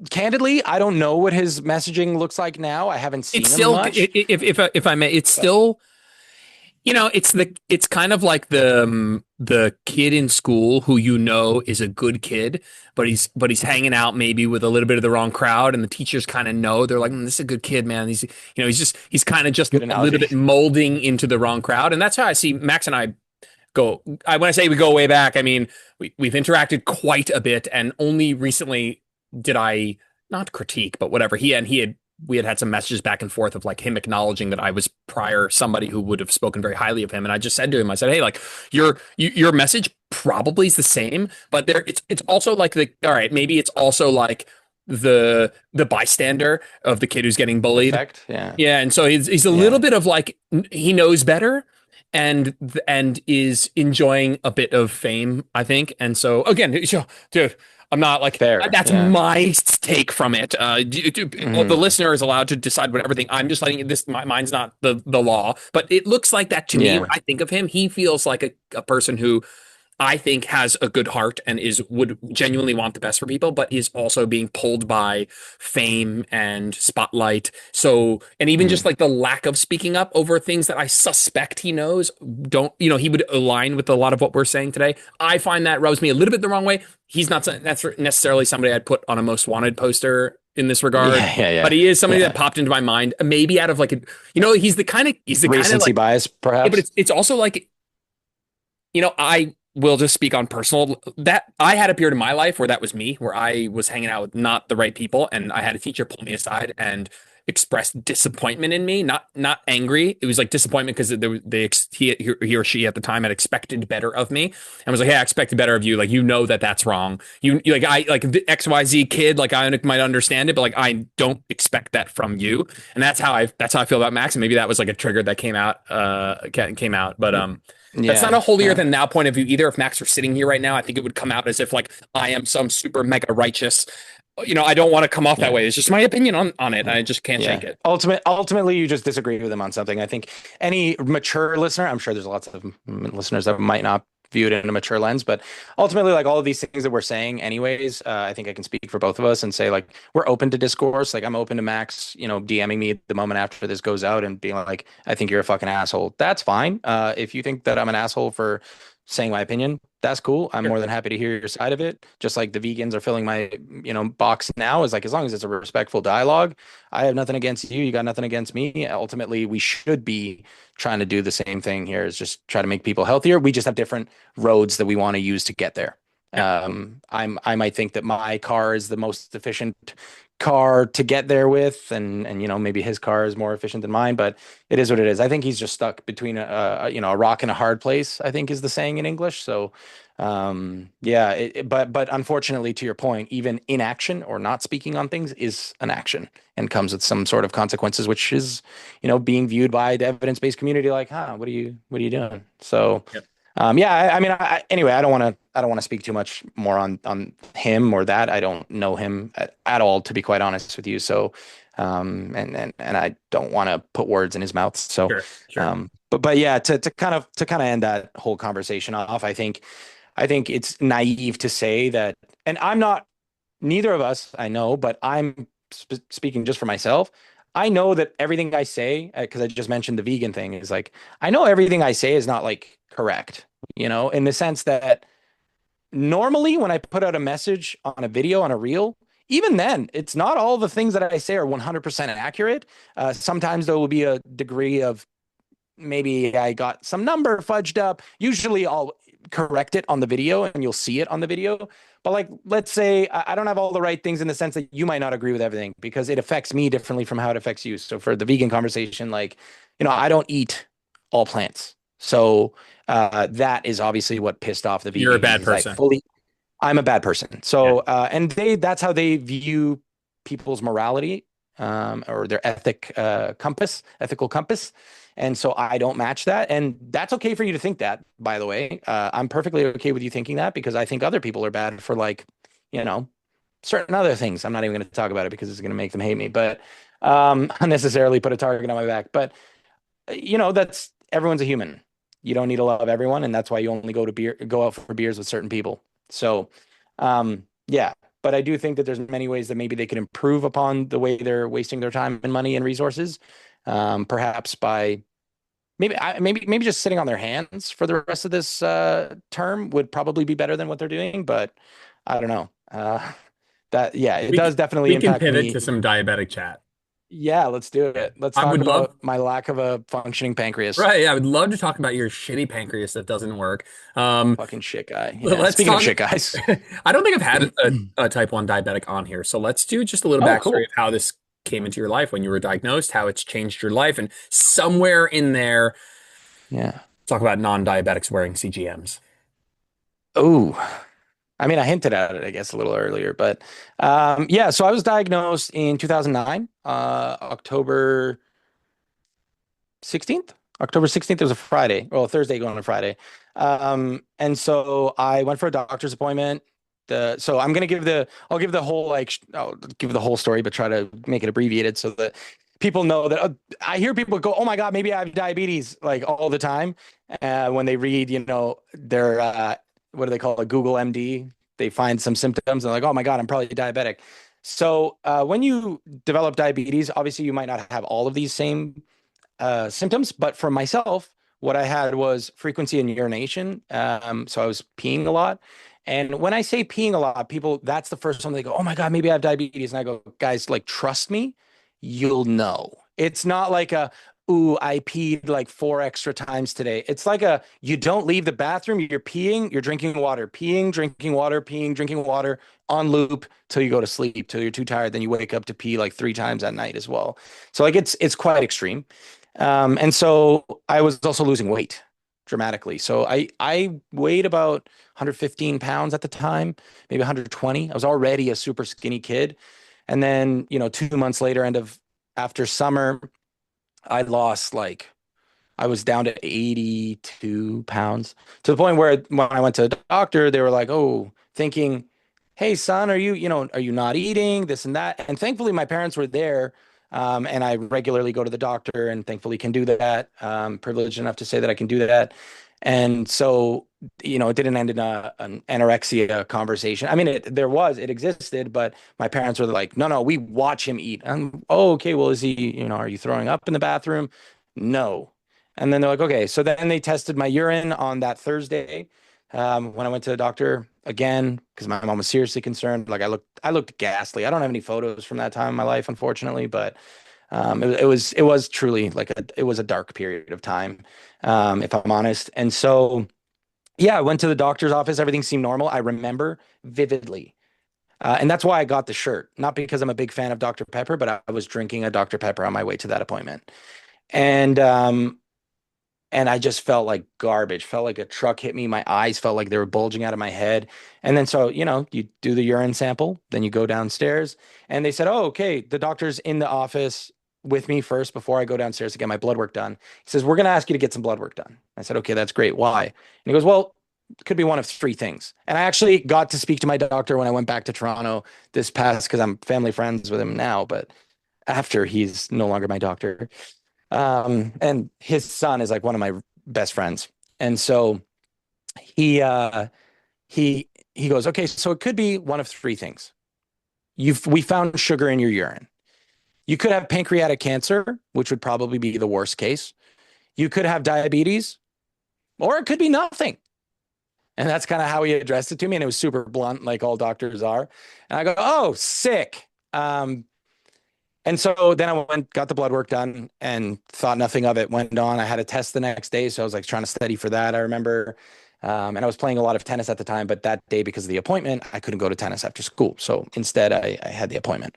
Candidly, I don't know what his messaging looks like now. I haven't seen It's him still, much. if I may, it's But still, it's kind of like the kid in school who is a good kid, but he's hanging out maybe with a little bit of the wrong crowd, and the teachers kind of know. They're like, this is a good kid, man. He's kind of just good a little analogy. bit molding into the wrong crowd, and that's how I see Max and I go. When I say we go way back, I mean we've interacted quite a bit, and only recently did I not critique, but whatever. We had some messages back and forth of like him acknowledging that I was prior somebody who would have spoken very highly of him, and I just said to him, I said, hey, like your message probably is the same, but it's also like all right, maybe it's also like the bystander of the kid who's getting bullied. Effect. Yeah. Yeah, and so he's a little Yeah. bit of like he knows better and is enjoying a bit of fame, I think. And so again, dude, I'm not like Fair. that's Yeah. my take from it. The Hmm. listener is allowed to decide what everything. I'm just letting this. Mine's not the law, but it looks like that to me. When Yeah. I think of him, he feels like a person who I think has a good heart and is would genuinely want the best for people, but is also being pulled by fame and spotlight. So, and even just Mm. like the lack of speaking up over things that I suspect he knows don't, he would align with a lot of what we're saying today. I find that rubs me a little bit the wrong way. He's not that's necessarily somebody I'd put on a most wanted poster in this regard, Yeah, yeah, but yeah, he is somebody that yeah. popped into my mind, maybe out of like he's the kind of Recency like, bias, yeah, but perhaps. it's also like, I will just speak on personal that I had a period in my life where that was me, where I was hanging out with not the right people, and I had a teacher pull me aside and express disappointment in me, not angry. It was like disappointment because he or she at the time had expected better of me, and was like, "Hey, I expected better of you. Like, that's wrong. You like I like the XYZ kid. Like, I might understand it, but like I don't expect that from you." And that's how I feel about Max. And maybe that was like a trigger that came out, but that's not a Yeah, holier yeah, than thou point of view either. If Max were sitting here right now, I think it would come out as if like I am some super mega righteous. I don't want to come off that yeah. way. It's just my opinion on it. I just can't shake Yeah. it. Ultimately, you just disagree with him on something. I think any mature listener, I'm sure there's lots of listeners that might not view it in a mature lens, but ultimately, like all of these things that we're saying, anyways, I think I can speak for both of us and say like we're open to discourse. Like I'm open to Max, DMing me the moment after this goes out and being like, I think you're a fucking asshole. That's fine. If you think that I'm an asshole for saying my opinion, that's cool. I'm Sure. more than happy to hear your side of it. Just like the vegans are filling my, box now, is like as long as it's a respectful dialogue, I have nothing against you. You got nothing against me. Ultimately, we should be trying to do the same thing here, is just try to make people healthier. We just have different roads that we want to use to get there. Yeah. I might think that my car is the most efficient car to get there with, and maybe his car is more efficient than mine, but it is what it is. I think he's just stuck between a rock and a hard place, I think is the saying in English. So yeah, but unfortunately, to your point, even inaction or not speaking on things is an action and comes with some sort of consequences, which is, being viewed by the evidence-based community like, huh, what are you doing? So, Yep. yeah, I mean, anyway, I don't want to speak too much more on him or that. I don't know him at all, to be quite honest with you. So, and I don't want to put words in his mouth. So, Sure. Sure. but yeah, to kind of end that whole conversation off, I think it's naive to say that, and I'm not, neither of us, I know, but I'm speaking just for myself. I know that everything I say, because I just mentioned the vegan thing, is like, I know everything I say is not like correct, in the sense that normally when I put out a message on a video, on a reel, even then, it's not all the things that I say are 100% accurate. Sometimes there will be a degree of maybe I got some number fudged up. Usually I'll correct it on the video and you'll see it on the video. But like, let's say I don't have all the right things in the sense that you might not agree with everything because it affects me differently from how it affects you. So for the vegan conversation, like, I don't eat all plants. So that is obviously what pissed off the You're a vegans bad is person. I'm a bad person. Yeah. So, and that's how they view people's morality, or their ethical compass. And so I don't match that. And that's okay for you to think that, by the way. I'm perfectly okay with you thinking that because I think other people are bad for like, you know, certain other things. I'm not even going to talk about it because it's going to make them hate me, but unnecessarily put a target on my back. But that's everyone's a human. You don't need to love everyone, and that's why you only go out for beers with certain people. So, yeah, but I do think that there's many ways that maybe they could improve upon the way they're wasting their time and money and resources. Perhaps by maybe just sitting on their hands for the rest of this term would probably be better than what they're doing. But I don't know. That yeah, it We can, does definitely we can impact pivot me. to some diabetic chat. Yeah, let's do it. Let's I talk would love, about my lack of a functioning pancreas. right. Yeah, I would love to talk about your shitty pancreas that doesn't work. Fucking shit guy. Yeah. Let's Speaking of talk. shit guys. I don't think I've had a type 1 diabetic on here. So let's do just a little Oh, backstory cool. of how this came into your life when you were diagnosed, how it's changed your life, and somewhere in there, Yeah. talk about non-diabetics wearing CGMs. Oh, I mean, I hinted at it, I guess, a little earlier, but yeah. So I was diagnosed in 2009, October 16th. October 16th. It was a Friday, well, Thursday going to Friday. And so I went for a doctor's appointment. So I'll give the whole I'll give the whole story, but try to make it abbreviated so that people know that I hear people go, "Oh my God, maybe I have diabetes," like all the time when they read, their what do they call it? Google MD. They find some symptoms and they're like, oh my God, I'm probably diabetic. So when you develop diabetes, obviously you might not have all of these same symptoms, but for myself, what I had was frequency in urination. So I was peeing a lot. And when I say peeing a lot, people, that's the first one they go, oh my God, maybe I have diabetes. And I go, guys, like, trust me, you'll know. It's not like a, ooh, I peed like 4 extra times today. It's like a, you don't leave the bathroom, you're peeing, you're drinking water, peeing, drinking water, peeing, drinking water on loop till you go to sleep, till you're too tired. Then you wake up to pee like 3 times at night as well. So like it's quite extreme. And so I was also losing weight dramatically. So I weighed about 115 pounds at the time, maybe 120. I was already a super skinny kid. And then, 2 months later, after summer, I lost like I was down to 82 pounds to the point where when I went to the doctor, they were like, oh, thinking, hey, son, are you not eating this and that? And thankfully, my parents were there. And I regularly go to the doctor and thankfully can do that. Privileged enough to say that I can do that. And so, it didn't end in an anorexia conversation. I mean, it existed, but my parents were like, no, no, we watch him eat. And, oh, okay, well, is he, are you throwing up in the bathroom? No. And then they're like, okay. So then they tested my urine on that Thursday. When I went to the doctor again, because my mom was seriously concerned. Like I looked ghastly. I don't have any photos from that time in my life, unfortunately, but it was truly like it was a dark period of time, if I'm honest. And so, yeah, I went to the doctor's office. Everything seemed normal. I remember vividly. And that's why I got the shirt, not because I'm a big fan of Dr. Pepper, but I was drinking a Dr. Pepper on my way to that appointment. And and I just felt like garbage, felt like a truck hit me. My eyes felt like they were bulging out of my head. And then so, you do the urine sample, then you go downstairs and they said, oh, okay, the doctor's in the office with me first before I go downstairs to get my blood work done. He says, we're going to ask you to get some blood work done. I said, okay, that's great. Why? And he goes, well, it could be one of three things. And I actually got to speak to my doctor when I went back to Toronto this past, because I'm family friends with him now, but after he's no longer my doctor. And his son is like one of my best friends. And so he he goes, okay, so it could be one of three things. We found sugar in your urine. You could have pancreatic cancer, which would probably be the worst case. You could have diabetes, or it could be nothing. And that's kind of how he addressed it to me. And it was super blunt, like all doctors are. And I go, oh, sick. And so then I went, got the blood work done and thought nothing of it, went on. I had a test the next day. So I was like trying to study for that. I remember, and I was playing a lot of tennis at the time, but that day, because of the appointment, I couldn't go to tennis after school. So instead I had the appointment.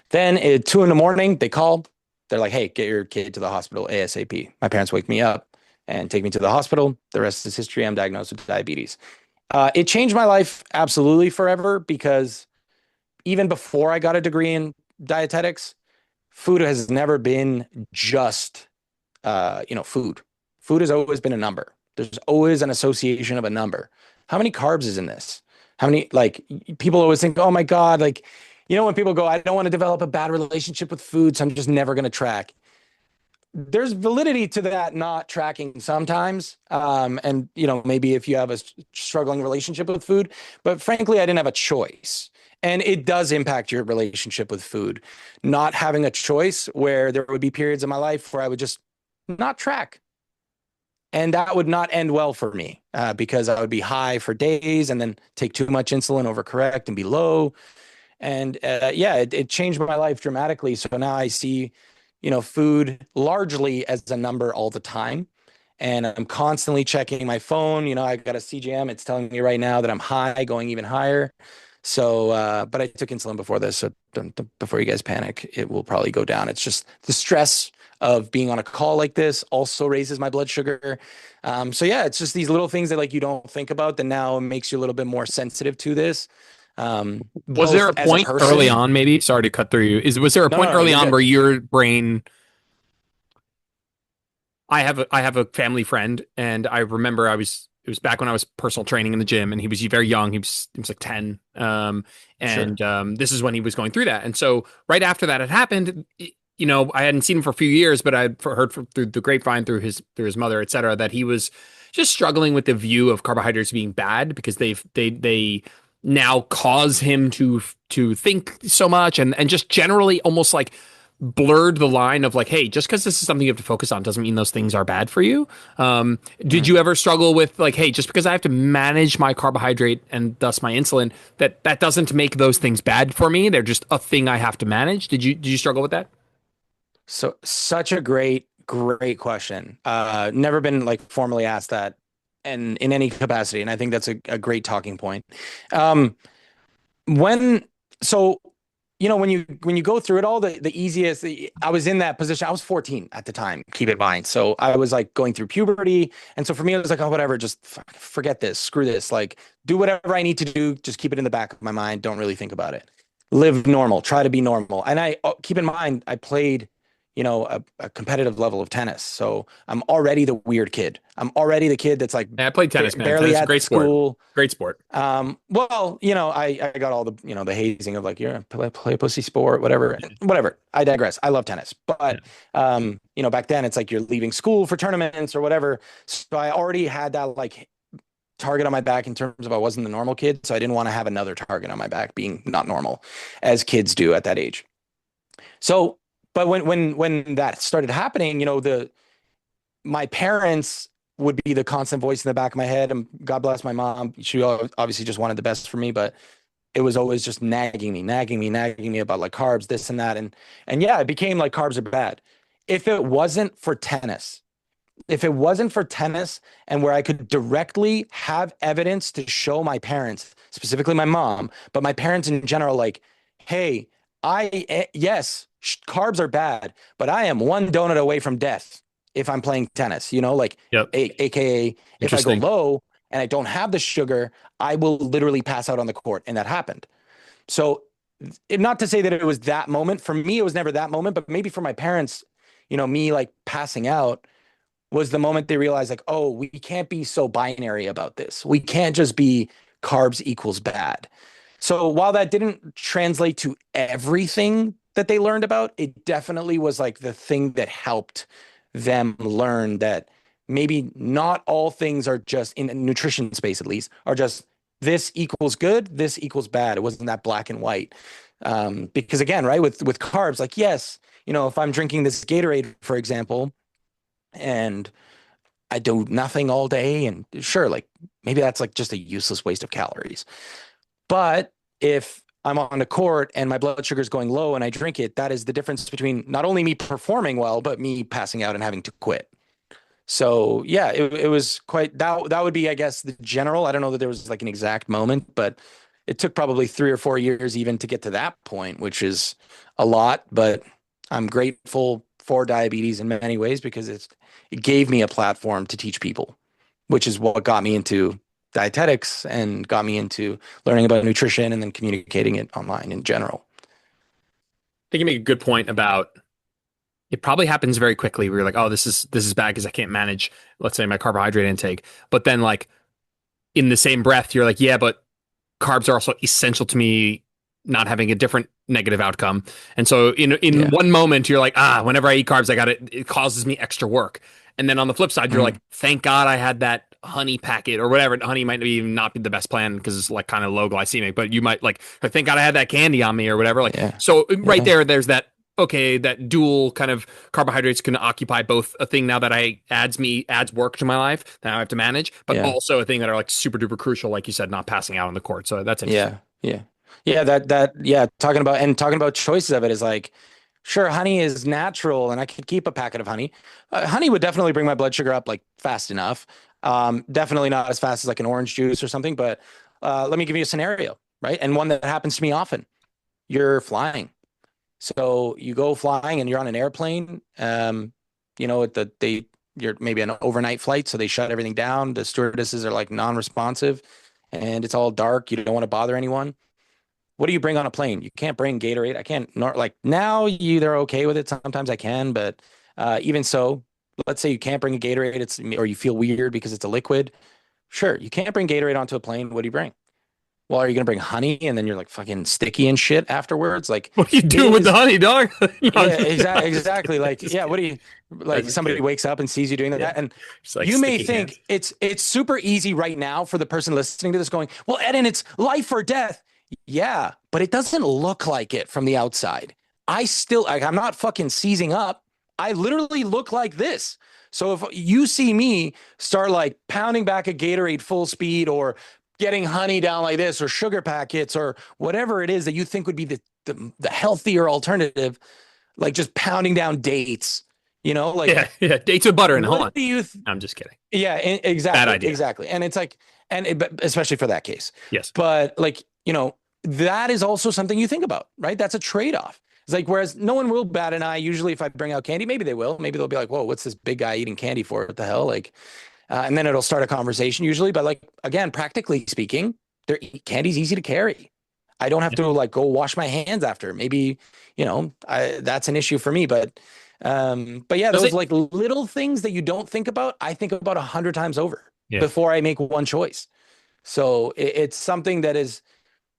Then at 2 in the morning, they call, they're like, hey, get your kid to the hospital ASAP. My parents wake me up and take me to the hospital. The rest is history. I'm diagnosed with diabetes. It changed my life absolutely forever, because even before I got a degree in dietetics, food has never been just, food. Food has always been a number. There's always an association of a number. How many carbs is in this? How many, like, people always think, oh my God, like, when people go, I don't want to develop a bad relationship with food, so I'm just never going to track. There's validity to that not tracking sometimes. And, maybe if you have a struggling relationship with food, but frankly, I didn't have a choice. And it does impact your relationship with food. Not having a choice, where there would be periods in my life where I would just not track. And that would not end well for me, because I would be high for days and then take too much insulin, overcorrect, and be low. And yeah, it changed my life dramatically. So now I see, food largely as a number all the time. And I'm constantly checking my phone. I got a CGM. It's telling me right now that I'm high, going even higher. So, but I took insulin before this. So before you guys panic, it will probably go down. It's just the stress of being on a call like this also raises my blood sugar. So yeah, it's just these little things that like you don't think about that now makes you a little bit more sensitive to this. Was there a as a point person. early on, maybe? Sorry to cut through you. Was there a point No, early you're on good. where your brain? I have a family friend, and I remember it was back when I was personal training in the gym, and he was very young. He was like 10. Sure. This is when he was going through that. And so right after that had happened, I hadn't seen him for a few years, but I heard through the grapevine, through his mother, et cetera, that he was just struggling with the view of carbohydrates being bad because they now cause him to think so much and just generally almost like blurred the line of like, hey, just because this is something you have to focus on doesn't mean those things are bad for you. Did Mhm. you ever struggle with like, hey, just because I have to manage my carbohydrate and thus my insulin, that doesn't make those things bad for me? They're just a thing I have to manage. Did you struggle with that? So such a great question. Never been like formally asked that and in any capacity, and I think that's a great talking point. Um, when so when you go through it all, the easiest, I was in that position. I was 14 at the time, keep in mind. So I was like going through puberty, and so for me it was like, oh, whatever, just forget this, screw this, like do whatever I need to do, just keep it in the back of my mind, don't really think about it, live normal, try to be normal. And I keep in mind I played a competitive level of tennis, so I'm already the weird kid. I'm already the kid that's like Yeah, I played tennis, man. barely Tennis is a at great sport. school. Great sport. Well, I got all the, the hazing of like, you're a play pussy sport, whatever, whatever. I digress. I love tennis, Yeah. but, back then it's like you're leaving school for tournaments or whatever. So I already had that like target on my back in terms of I wasn't the normal kid. So I didn't want to have another target on my back being not normal as kids do at that age. So, but when that started happening, my parents would be the constant voice in the back of my head. And God bless my mom. She obviously just wanted the best for me, but it was always just nagging me about like carbs, this and that. And yeah, it became like carbs are bad. If it wasn't for tennis, if it wasn't for tennis and where I could directly have evidence to show my parents, specifically my mom, but my parents in general, like, hey, yes, carbs are bad, but I am one donut away from death if I'm playing tennis, like, Yep. AKA, if I go Interesting. low and I don't have the sugar, I will literally pass out on the court. And that happened. So, not to say that it was that moment. For me, it was never that moment, but maybe for my parents, me like passing out was the moment they realized like, oh, we can't be so binary about this. We can't just be carbs equals bad. So while that didn't translate to everything that they learned about, it definitely was like the thing that helped them learn that maybe not all things are just in a nutrition space, at least, are just this equals good, this equals bad. It wasn't that black and white. Because again, right, with carbs, like yes, if I'm drinking this Gatorade, for example, and I do nothing all day, and sure, like maybe that's like just a useless waste of calories. But if I'm on a court and my blood sugar is going low and I drink it, that is the difference between not only me performing well, but me passing out and having to quit. So yeah, it was quite that would be, I guess, the general. I don't know that there was like an exact moment, but it took probably 3 or 4 years even to get to that point, which is a lot. But I'm grateful for diabetes in many ways because it gave me a platform to teach people, which is what got me into dietetics and got me into learning about nutrition and then communicating it online in general. I think you make a good point about it probably happens very quickly where you're like, oh, this is bad because I can't manage, let's say, my carbohydrate intake. But then like in the same breath, you're like, yeah, but carbs are also essential to me not having a different negative outcome. And so in Yeah. one moment you're like, whenever I eat carbs, it causes me extra work. And then on the flip side, you're Mhm. like, thank God I had that honey packet or whatever. Honey might even not be the best plan because it's like kind of low glycemic, but you might like, thank God I had that candy on me or whatever. Like, Yeah. so right Yeah. there's that. Okay, that dual kind of carbohydrates can occupy both a thing now that I adds work to my life that I have to manage, but Yeah. also a thing that are like super duper crucial, like you said, not passing out on the court. So that's interesting. Yeah, yeah, yeah. Yeah. Talking about choices of it is like, sure, honey is natural, and I could keep a packet of honey. Honey would definitely bring my blood sugar up like fast enough. Definitely not as fast as like an orange juice or something. But let me give you a scenario, right? And one that happens to me often. You're flying, so you go flying, and you're on an airplane. You're maybe an overnight flight, so they shut everything down. The stewardesses are like non-responsive, and it's all dark. You don't want to bother anyone. What do you bring on a plane? You can't bring Gatorade. I can't, nor like now they're okay with it. Sometimes I can, but even so, let's say you can't bring a Gatorade, or you feel weird because it's a liquid. Sure, you can't bring Gatorade onto a plane. What do you bring? well, are you gonna bring honey and then you're like fucking sticky and shit afterwards? Like What are you it doing with the is, honey, dog? No, I'm yeah, just, exactly. Like, just yeah, what kidding. do you I'm like just somebody kidding. wakes up and sees you doing Yeah. that, and Just like you may sticky hands. think it's super easy right now for the person listening to this going, well, Eden, it's life or death. Yeah, but it doesn't look like it from the outside. I still like I'm not fucking seizing up. I literally look like this. So if you see me start like pounding back a Gatorade full speed or getting honey down like this or sugar packets or whatever it is that you think would be the healthier alternative, like just pounding down dates, like Yeah, yeah. Dates with butter and hold what on. do you I'm just kidding. yeah, Bad exactly, idea. exactly. And it's like, but especially for that case. Yes. But like, that is also something you think about, right? That's a trade-off. It's like, whereas no one will bat an eye. Usually if I bring out candy, maybe they will. Maybe they'll be like, whoa, what's this big guy eating candy for? What the hell? Like, and then it'll start a conversation usually. But like, again, practically speaking, candy's easy to carry. I don't have Yeah. to like go wash my hands after. Maybe, that's an issue for me. But yeah, Does those it? like little things that you don't think about, I think about 100 times over Yeah. before I make one choice. So it's something that is,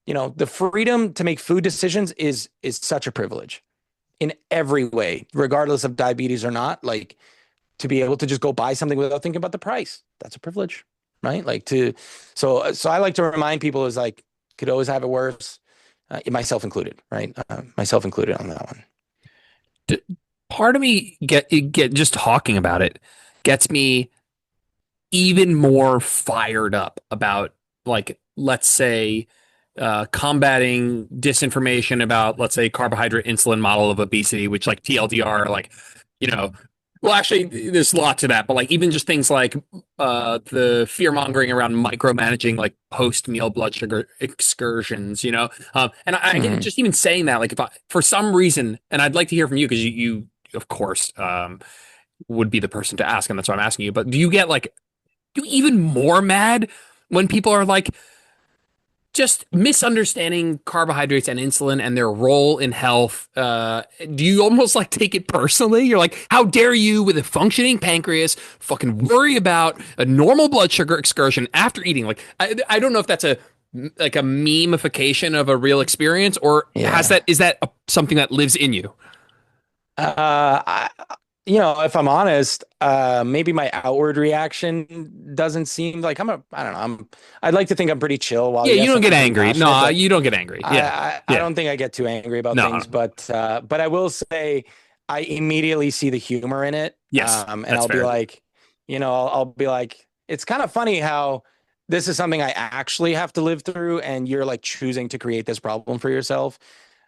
the freedom to make food decisions is such a privilege in every way, regardless of diabetes or not. Like to be able to just go buy something without thinking about the price, that's a privilege, right? So I like to remind people is like could always have it worse, myself included, right? Myself included on that one. D- Part of me get just talking about it gets me even more fired up about, like, let's say, combating disinformation about, let's say, carbohydrate insulin model of obesity, which, like, TLDR, like, you know, well, actually, there's a lot to that, but like even just things like the fear mongering around micromanaging like post meal blood sugar excursions, and I get Mhm. just even saying that, like, if I, for some reason, and I'd like to hear from you because you of course, would be the person to ask, and that's why I'm asking you. But do you get like you even more mad when people are like just misunderstanding carbohydrates and insulin and their role in health? Do you almost like take it personally? You're like, how dare you, with a functioning pancreas, fucking worry about a normal blood sugar excursion after eating? Like, I don't know if that's a like a memification of a real experience, or Yeah. is that something that lives in you? I, if I'm honest, maybe my outward reaction doesn't seem like I don't know. I'd like to think I'm pretty chill while Yeah, you yes, don't get I'm pretty angry. passionate, No, but you don't get angry. I, Yeah, I yeah. don't think I get too angry about No, things, but I will say I immediately see the humor in it. yes, And that's I'll be fair. like, I'll be like, it's kind of funny how this is something I actually have to live through, and you're like choosing to create this problem for yourself.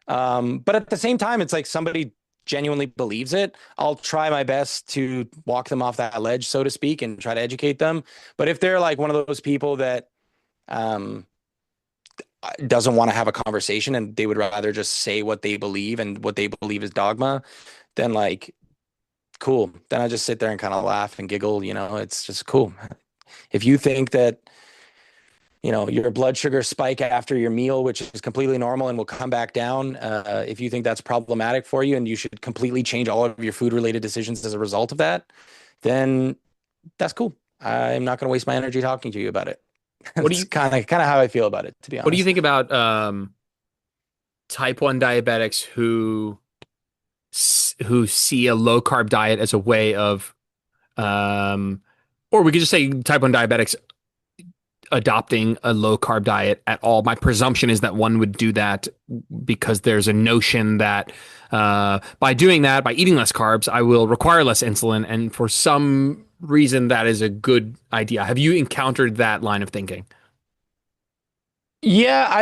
But at the same time, it's like somebody genuinely believes it. I'll try my best to walk them off that ledge, so to speak, and try to educate them. But if they're like one of those people that um, doesn't want to have a conversation and they would rather just say what they believe and what they believe is dogma, then like, cool. Then I just sit there and kind of laugh and giggle. It's just cool. If you think that your blood sugar spike after your meal, which is completely normal and will come back down. If you think that's problematic for you and you should completely change all of your food related decisions as a result of that, then that's cool. I'm not going to waste my energy talking to you about it. What do That's you kind of how I feel about it, to be what do you honest. think about type 1 diabetics who see a low carb diet as a way of, um, or we could just say type 1 diabetics adopting a low carb diet at all? My presumption is that one would do that because there's a notion that by doing that, by eating less carbs, I will require less insulin. And for some reason, that is a good idea. Have you encountered that line of thinking? Yeah,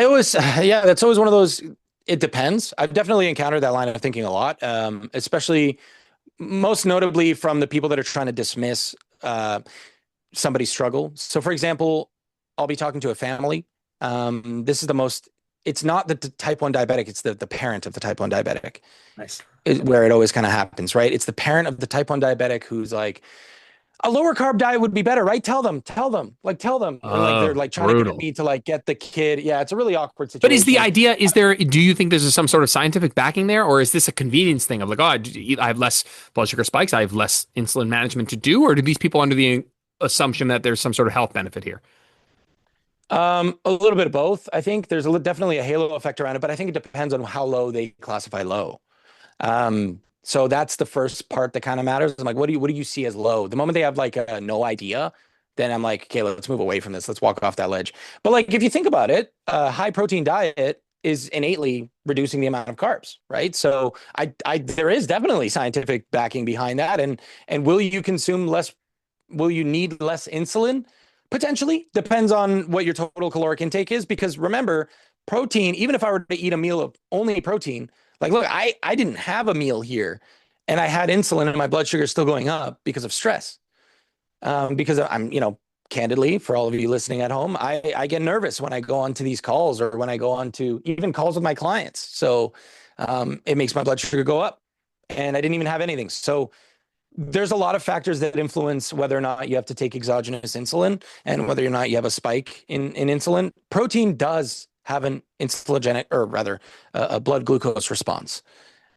yeah, that's always one of those. It depends. I've definitely encountered that line of thinking a lot, especially most notably from the people that are trying to dismiss somebody's struggle. So, for example, I'll be talking to a family. This is the most. It's not the type 1 diabetic. It's the parent of the type 1 diabetic Nice. where it always kind of happens, right? It's the parent of the type 1 diabetic who's like, a lower carb diet would be better, right? Tell them. And like they're Oh, like trying to get brutal. me to like get the kid. Yeah, it's a really awkward But is the situation. idea, do you think there's some sort of scientific backing there? Or is this a convenience thing of like, oh, I have less blood sugar spikes, I have less insulin management to do? Or do these people under the assumption that there's some sort of health benefit here? A little bit of both. I think there's definitely a halo effect around it, but I think it depends on how low they classify low. So that's the first part that kind of matters. I'm like, what do you see as low? The moment they have like a no idea, then I'm like, okay, let's move away from this. Let's walk off that ledge. But like, if you think about it, a high protein diet is innately reducing the amount of carbs, right? So there is definitely scientific backing behind that. And will you consume less? Will you need less insulin? Potentially, depends on what your total caloric intake is. Because remember, protein, even if I were to eat a meal of only protein, like, look, I didn't have a meal here, and I had insulin, and my blood sugar is still going up because of stress. Because I'm, candidly, for all of you listening at home, I get nervous when I go onto these calls or when I go on to even calls with my clients. So it makes my blood sugar go up, and I didn't even have anything. So there's a lot of factors that influence whether or not you have to take exogenous insulin and whether or not you have a spike in insulin. Protein does have an insulinogenic, or rather, a blood glucose response.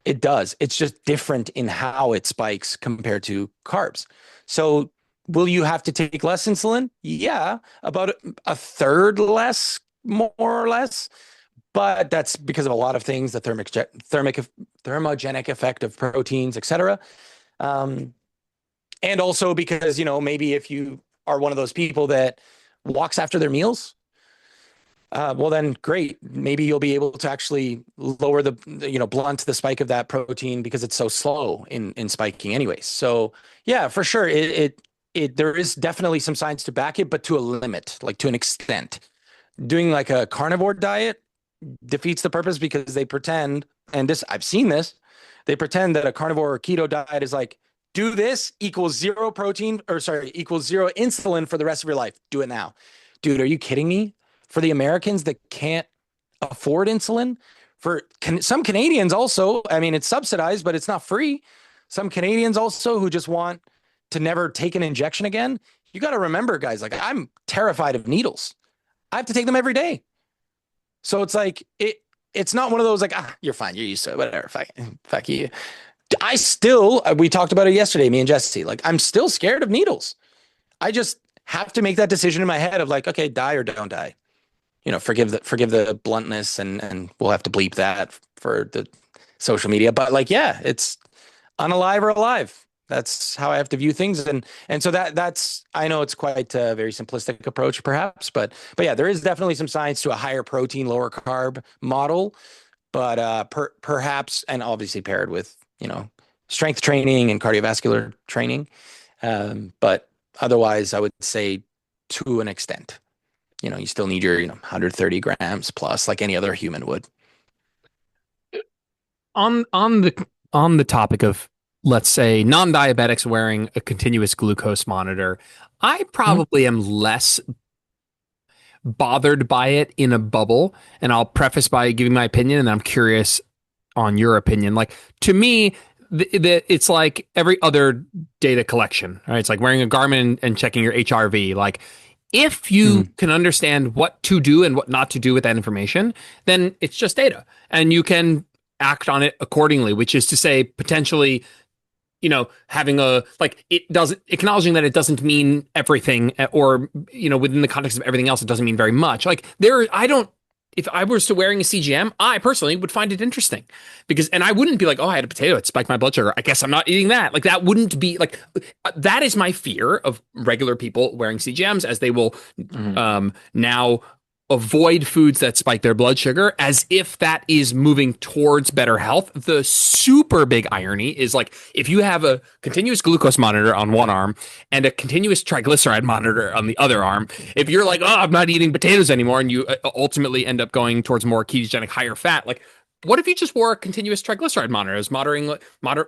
It does. It's just different in how it spikes compared to carbs. So, will you have to take less insulin? Yeah, about a third less, more or less. But that's because of a lot of things, the thermogenic effect of proteins, et cetera. Um, and also because, maybe if you are one of those people that walks after their meals, well, then great. Maybe you'll be able to actually lower blunt the spike of that protein because it's so slow in spiking anyways. So yeah, for sure. There is definitely some science to back it, but to a limit, like to an extent. Doing like a carnivore diet defeats the purpose because they pretend, and this, I've seen this, they pretend that a carnivore or keto diet is like, do this equals zero protein, or sorry, equals zero insulin for the rest of your life. Do it now. Dude, are you kidding me? For the Americans that can't afford insulin, for some Canadians also, I mean, it's subsidized, but it's not free. Some Canadians also who just want to never take an injection again. You got to remember, guys, like, I'm terrified of needles. I have to take them every day. So it's like, it's not one of those like, you're fine, you're used to it, whatever. Fuck you. We talked about it yesterday, me and Jesse. Like, I'm still scared of needles. I just have to make that decision in my head of like, okay, die or don't die. Forgive the bluntness, and we'll have to bleep that for the social media. But like, yeah, it's unalive or alive. That's how I have to view things, and so that's, I know it's quite a very simplistic approach, perhaps, but yeah, there is definitely some science to a higher protein, lower carb model, but perhaps, and obviously paired with strength training and cardiovascular training, but otherwise, I would say to an extent. You still need your 130 grams plus, like any other human would. On the topic of, let's say, non-diabetics wearing a continuous glucose monitor, I Mhm. probably am less bothered by it in a bubble. And I'll preface by giving my opinion, and then I'm curious on your opinion. Like, to me, it's like every other data collection, right? It's like wearing a Garmin and checking your HRV. Like, if you Mhm. can understand what to do and what not to do with that information, then it's just data, and you can act on it accordingly, which is to say, potentially, having a, like, it doesn't, acknowledging that it doesn't mean everything, or, within the context of everything else, it doesn't mean very much. Like, I don't, if I was to wearing a CGM, I personally would find it interesting, and I wouldn't be like, oh, I had a potato, it spiked my blood sugar, I guess I'm not eating that. Like, that wouldn't be like, that is my fear of regular people wearing CGMs, as they will Mhm. now avoid foods that spike their blood sugar, as if that is moving towards better health. The super big irony is, like, if you have a continuous glucose monitor on one arm and a continuous triglyceride monitor on the other arm, if you're like, oh, I'm not eating potatoes anymore, and you ultimately end up going towards more ketogenic, higher fat, like, what if you just wore a continuous triglyceride monitor,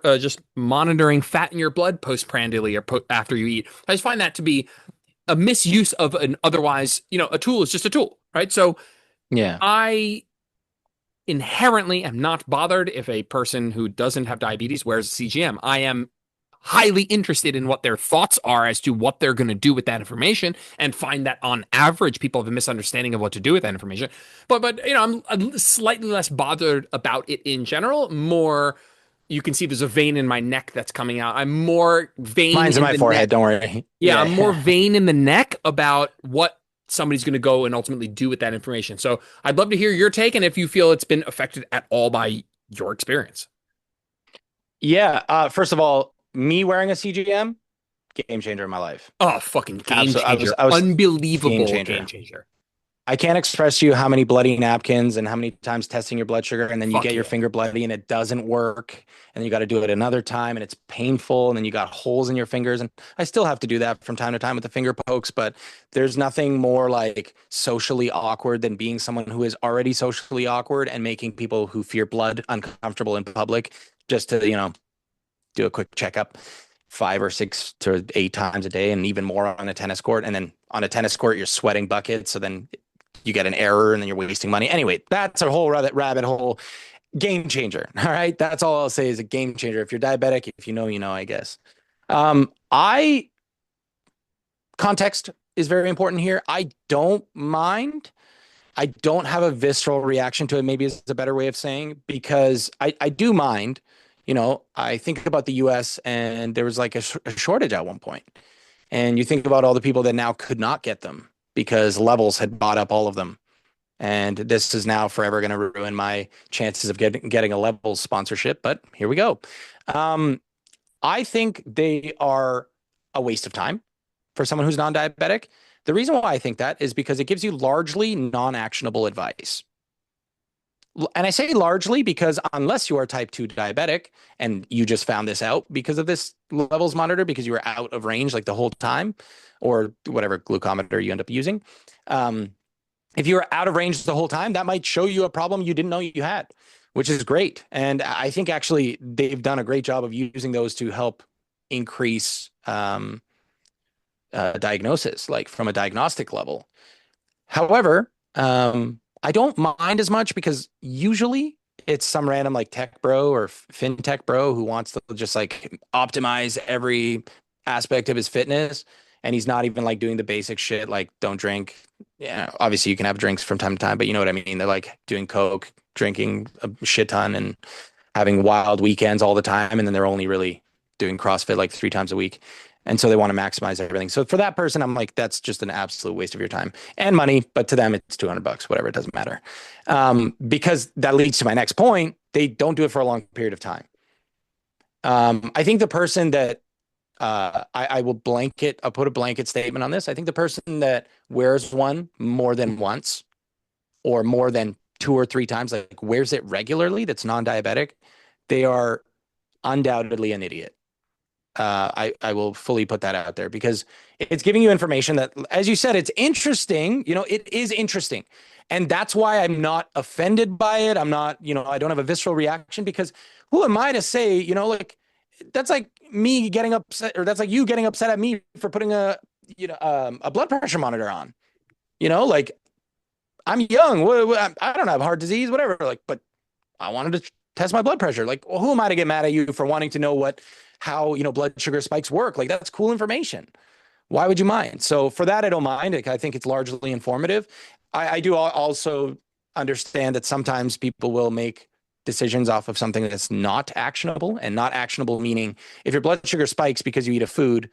as just monitoring fat in your blood postprandially, or after you eat? I just find that to be a misuse of an otherwise, a tool is just a tool, right? So Yeah. I inherently am not bothered if a person who doesn't have diabetes wears a CGM. I am highly interested in what their thoughts are as to what they're going to do with that information, and find that on average people have a misunderstanding of what to do with that information. But I'm slightly less bothered about it in general. More, you can see there's a vein in my neck that's coming out. I'm more vain Mine's in in my the neck. forehead. Don't worry. Yeah, I'm more Yeah. vain in the neck about what somebody's going to go and ultimately do with that information. So I'd love to hear your take and if you feel it's been affected at all by your experience. Yeah. First of all, me wearing a CGM, game changer in my life. Oh, fucking game Absolutely. changer. I was game Unbelievable game changer. changer. I can't express to you how many bloody napkins and how many times testing your blood sugar, and then you Fuck get your yeah. finger bloody and it doesn't work, and then you got to do it another time and it's painful, and then you got holes in your fingers. And I still have to do that from time to time with the finger pokes, but there's nothing more like socially awkward than being someone who is already socially awkward and making people who fear blood uncomfortable in public just to, do a quick checkup 5 or 6 to 8 times a day and even more on a tennis court. And then on a tennis court, you're sweating buckets. So then you get an error and then you're wasting money. Anyway, that's a whole rabbit hole. Game changer. All right. That's all I'll say is a game changer. If you're diabetic, if you know, I guess. I context is very important here. I don't mind. I don't have a visceral reaction to it, maybe is a better way of saying, because I do mind. I think about the US and there was like a shortage at one point. And you think about all the people that now could not get them because Levels had bought up all of them. And this is now forever going to ruin my chances of getting a Levels sponsorship. But here we go. I think they are a waste of time for someone who's non-diabetic. The reason why I think that is because it gives you largely non-actionable advice. And I say largely because unless you are type 2 diabetic and you just found this out because of this Levels monitor, because you were out of range like the whole time, or whatever glucometer you end up using. If you were out of range the whole time, that might show you a problem you didn't know you had, which is great. And I think actually they've done a great job of using those to help increase diagnosis, like from a diagnostic level. However, I don't mind as much because usually it's some random like tech bro or fintech bro who wants to just like optimize every aspect of his fitness. And he's not even like doing the basic shit like don't drink. Yeah, obviously you can have drinks from time to time, but you know what I mean? They're like doing coke, drinking a shit ton and having wild weekends all the time. And then they're only really doing CrossFit like 3 times a week. And so they want to maximize everything. So for that person, I'm like, that's just an absolute waste of your time and money. But to them, it's $200, whatever. It doesn't matter. Because that leads to my next point. They don't do it for a long period of time. I think the person that I will blanket, I'll put a blanket statement on this. I think the person that wears one more than once or more than 2 or 3 times, like wears it regularly, that's non-diabetic, they are undoubtedly an idiot. I will fully put that out there because it's giving you information that, as you said, it's interesting. It is interesting. And that's why I'm not offended by it. I'm not, I don't have a visceral reaction because who am I to say, like, that's like me getting upset, or that's like you getting upset at me for putting a blood pressure monitor on, like I'm young. I don't have heart disease, whatever. Like, but I wanted to test my blood pressure. Like, well, who am I to get mad at you for wanting to know how blood sugar spikes work? Like, that's cool information. Why would you mind? So for that, I don't mind. Like, I think it's largely informative. I do also understand that sometimes people will make decisions off of something that's not actionable, and not actionable meaning if your blood sugar spikes because you eat a food,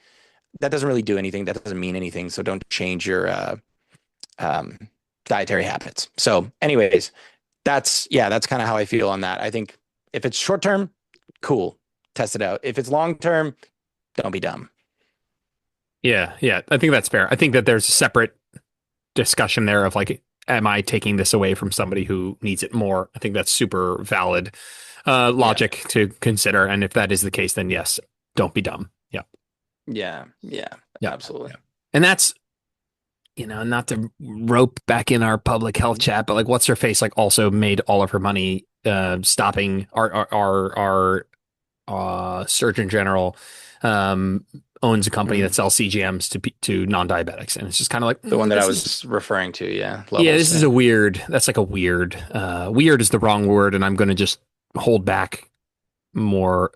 that doesn't really do anything. That doesn't mean anything. So don't change your dietary habits. So anyways, that's kind of how I feel on that. I think if it's short term, cool, test it out. If it's long term, don't be dumb. Yeah, yeah. I think that's fair. I think that there's a separate discussion there of like, am I taking this away from somebody who needs it more? I think that's super valid logic to consider. And if that is the case, then yes, don't be dumb. Yeah. Yeah. Yeah. Yeah. Absolutely. Yeah. And that's, not to rope back in our public health chat, but like what's her face like also made all of her money stopping our Surgeon General owns a company that sells CGMs to non-diabetics, and it's just kind of like the one that I was referring to. Yeah, Levels, yeah. This is a weird. That's like a weird. Weird is the wrong word, and I'm going to just hold back more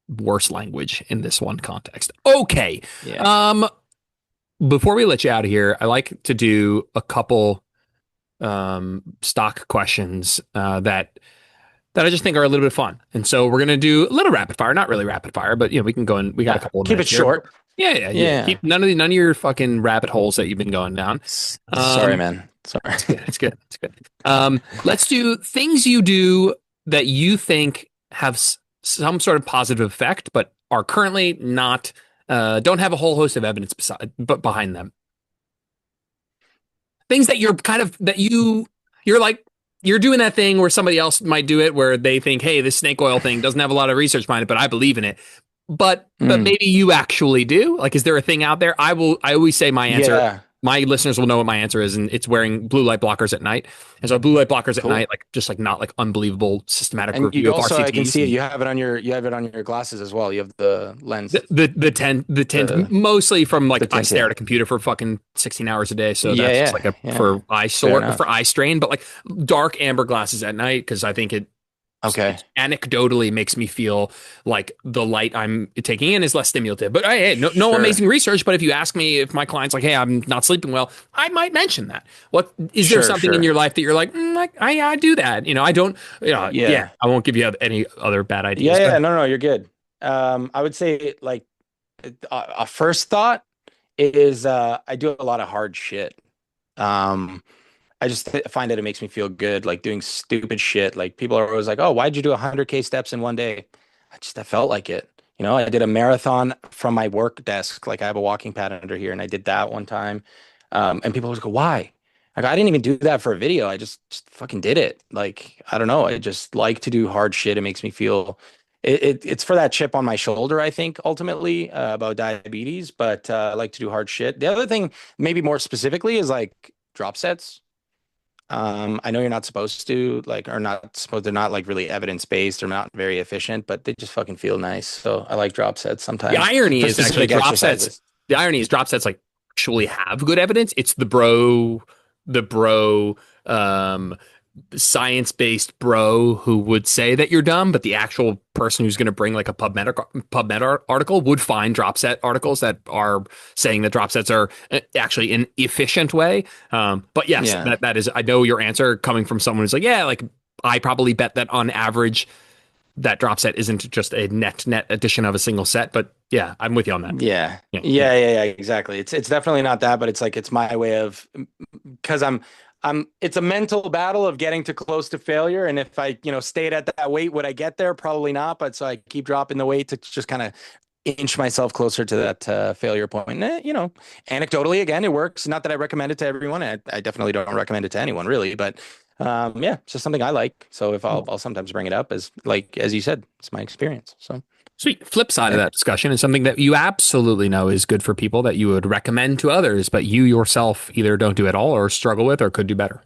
worse language in this one context. Okay. Yeah. Before we let you out of here, I like to do a couple stock questions that I just think are a little bit fun. And so we're going to do a little rapid fire, not really rapid fire, but we can go and we got a couple of keep minutes it short. Yeah. Yeah. Keep none of your fucking rabbit holes that you've been going down. Sorry, Um, man. Sorry. it's good. It's good. It's good. Let's do things you do that you think have some sort of positive effect, but are currently not, don't have a whole host of evidence but behind them. Things that you're kind of, that you're like, you're doing that thing where somebody else might do it where they think, hey, this snake oil thing doesn't have a lot of research behind it, but I believe in it. But Mm, maybe you actually do. Like, is there a thing out there? I always say my answer. yeah. My listeners will know what my answer is, and it's wearing blue light blockers at night. And so blue light blockers at night, Cool. like just like not like unbelievable systematic And review you of also, I can RCTs see it. and You have it on your glasses as well. You have the lens, the tint the mostly from like the I tint. stare Yeah. at a for fucking 16 hours a day. So Yeah. that's just Yeah. like a Yeah. Fair for enough. eye strain, but like dark amber glasses at night because I think Okay. it anecdotally makes me feel like the light I'm taking in is less stimulative. But hey, no Sure. amazing research. But if you ask me if my client's like, hey, I'm not sleeping well, I might mention that. What is there Sure. something in Sure. your life that you're like, I do that? I don't. Yeah, Yeah. I won't give you any other bad Yeah. ideas. Yeah. But No. No. You're good. I would say like a first thought is I do a lot of hard shit. Um, I just find that it makes me feel good, like doing stupid shit. Like people are always like, "Oh, why'd you do 100K steps in one day?" I felt like it. I did a marathon from my work desk. Like I have a walking pad under here, and I did that one time. And people always go, "Why?" Like I didn't even do that for a video. I just fucking did it. Like I don't know. I just like to do hard shit. It makes me feel. It's for that chip on my shoulder, I think, ultimately about diabetes. But I like to do hard shit. The other thing, maybe more specifically, is like drop sets. I know you're not supposed to like, or not supposed, they're not like really evidence based or not very efficient, but they just fucking feel nice. So I like drop sets the sometimes irony for is actually specific drop sets. exercises. The irony is drop sets like actually have good evidence. It's the bro um science-based bro who would say that you're dumb, but the actual person who's going to bring like a PubMed article would find drop set articles that are saying that drop sets are actually an efficient way. But yes, Yeah. that is, I know your answer coming from someone who's like, yeah, like I probably bet that on average that drop set isn't just a net addition of a single set. But yeah, I'm with you on that. Yeah. Yeah, yeah. Yeah, exactly. It's definitely not that, but it's like it's my way of because I'm it's a mental battle of getting too close to failure. And if I, stayed at that weight, would I get there? Probably not. But so I keep dropping the weight to just kind of inch myself closer to that failure point. And, anecdotally, again, it works. Not that I recommend it to everyone. I definitely don't recommend it to anyone, really. But yeah, it's just something I like. So if I'll sometimes bring it up as like as you said, it's my experience. So Sweet. Flip side of yeah. that discussion is something that you absolutely know is good for people that you would recommend to others, but you yourself either don't do at all or struggle with or could do better.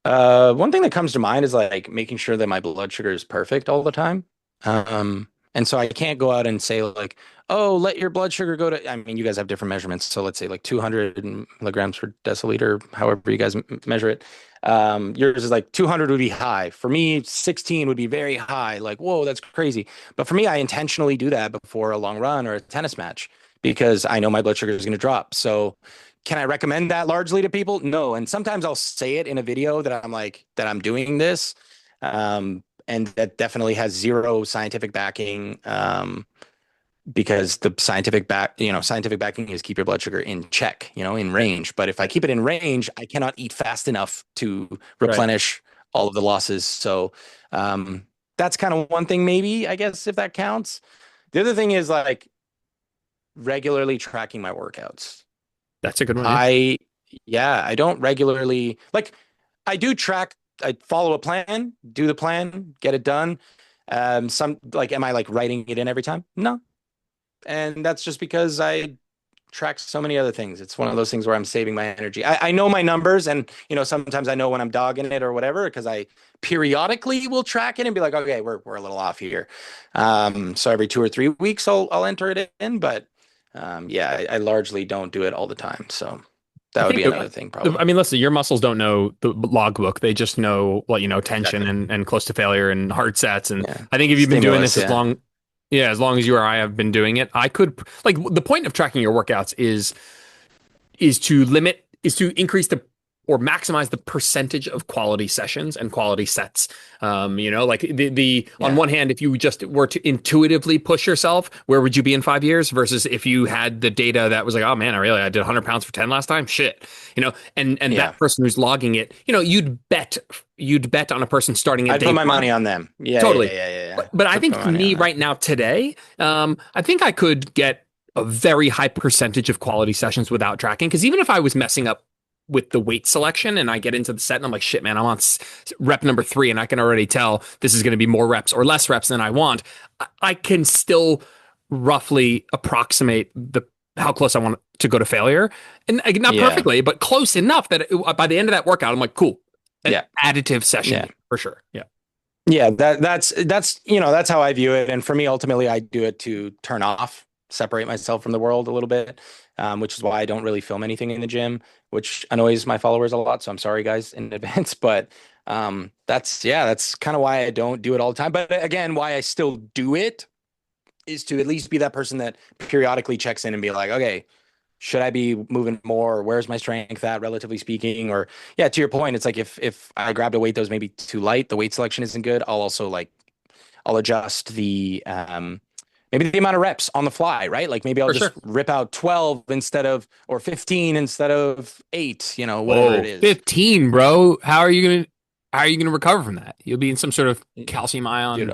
One thing that comes to mind is like making sure that my blood sugar is perfect all the time. And so I can't go out and say like, oh, let your blood sugar go to, I mean, you guys have different measurements. So let's say like 200 milligrams per deciliter, however you guys measure it. Yours is like 200 would be high. For me, 16 would be very high. Like, whoa, that's crazy. But for me, I intentionally do that before a long run or a tennis match because I know my blood sugar is going to drop. So can I recommend that largely to people? No. And sometimes I'll say it in a video that I'm like, that I'm doing this. And that definitely has zero scientific backing. Because the scientific backing is keep your blood sugar in check, in Right. range. But if I keep it in range, I cannot eat fast enough to Right. replenish all of the losses. So that's kind of one thing, maybe, I guess, if that counts. The other thing is like regularly tracking my workouts. That's a good one. Yeah. I yeah, I don't regularly like I do track, I follow a plan, do the plan, get it done. Some like am I like writing it in every time? No. And that's just because I track so many other things. It's one of those things where I'm saving my energy. I know my numbers and sometimes I know when I'm dogging it or whatever, because I periodically will track it and be like, okay, we're a little off here. So every 2 or 3 weeks I'll enter it in, but yeah, I largely don't do it all the time. So I that would think, be another thing, I probably. mean, listen, your muscles don't know the logbook. They just know what, tension Exactly. and close to failure and hard sets. And Yeah. I think if you've been doing Stimulus. this Yeah. as long as you or I have been doing it, I could like the point of tracking your workouts is to increase the or maximize the percentage of quality sessions and quality sets. Like on one hand, if you just were to intuitively push yourself, where would you be in 5 years? Versus if you had the data that was like, oh man, I did 100 pounds for 10 last time. Shit, and that person who's logging it, you'd bet on a person starting at I'd day put my one. money on them. Yeah, Totally. Yeah. But I think for me right now today, I think I could get a very high percentage of quality sessions without tracking. Because even if I was messing up with the weight selection and I get into the set and I'm like, shit, man, I'm on rep number 3 and I can already tell this is going to be more reps or less reps than I want, I can still roughly approximate how close I want to go to failure. And not perfectly, but close enough that by the end of that workout, I'm like, cool. Additive session for sure. Yeah, that's how I view it. And for me, ultimately, I do it to turn off, separate myself from the world a little bit, which is why I don't really film anything in the gym, which annoys my followers a lot. So I'm sorry, guys, in advance. But that's kind of why I don't do it all the time. But again, why I still do it is to at least be that person that periodically checks in and be like, okay, should I be moving more? Where's my strength at, relatively speaking? Or to your point, it's like if I grabbed a weight that was maybe too light, the weight selection isn't good, I'll also I'll adjust the maybe the amount of reps on the fly, right? Like maybe I'll just rip out 12 or 15 instead of 8, whatever it is. 15, bro. How are you gonna recover from that? You'll be in some sort of calcium ion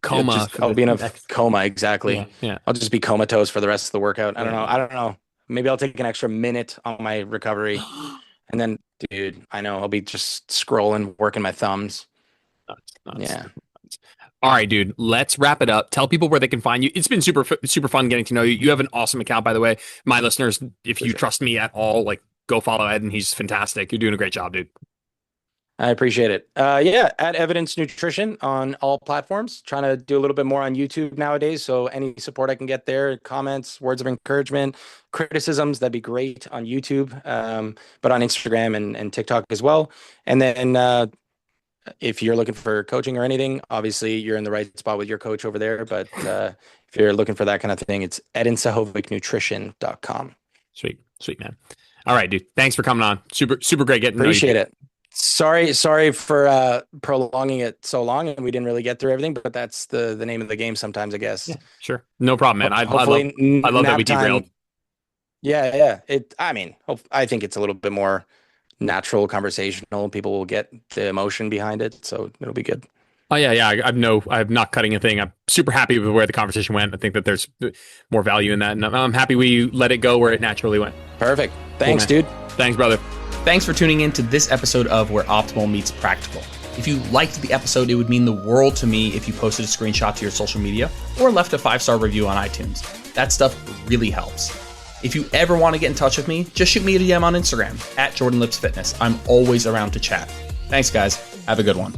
coma. I'll be in a coma, exactly. Yeah. I'll just be comatose for the rest of the workout. I don't know. Maybe I'll take an extra minute on my recovery. And then, dude, I know I'll be just scrolling, working my thumbs. Nuts. Yeah. All right, dude, let's wrap it up. Tell people where they can find you. It's been super fun getting to know you. You have an awesome account, by the way. My listeners, if you trust me at all, go follow Edin. He's fantastic. You're doing a great job, dude. I appreciate it. At Evidence Nutrition on all platforms. Trying to do a little bit more on YouTube nowadays. So any support I can get there, comments, words of encouragement, criticisms, that'd be great on YouTube. But on Instagram and TikTok as well. And then if you're looking for coaching or anything, obviously you're in the right spot with your coach over there. But if you're looking for that kind of thing, it's edinsehovicnutrition.com. Sweet, man. All right, dude. Thanks for coming on. Super great getting to know you. Appreciate it. Sorry for prolonging it so long and we didn't really get through everything, but that's the name of the game sometimes, I guess. Yeah, sure. No problem, man. I love that we derailed. Yeah. I think it's a little bit more natural, conversational. People will get the emotion behind it, so it'll be good. Oh yeah. I'm not cutting a thing. I'm super happy with where the conversation went. I think that there's more value in that, and I'm happy we let it go where it naturally went. Perfect. Thanks, dude. Thanks, brother. Thanks for tuning in to this episode of Where Optimal Meets Practical. If you liked the episode, it would mean the world to me if you posted a screenshot to your social media or left a 5-star review on iTunes. That stuff really helps. If you ever want to get in touch with me, just shoot me a DM on Instagram @JordanLipsFitness. I'm always around to chat. Thanks, guys. Have a good one.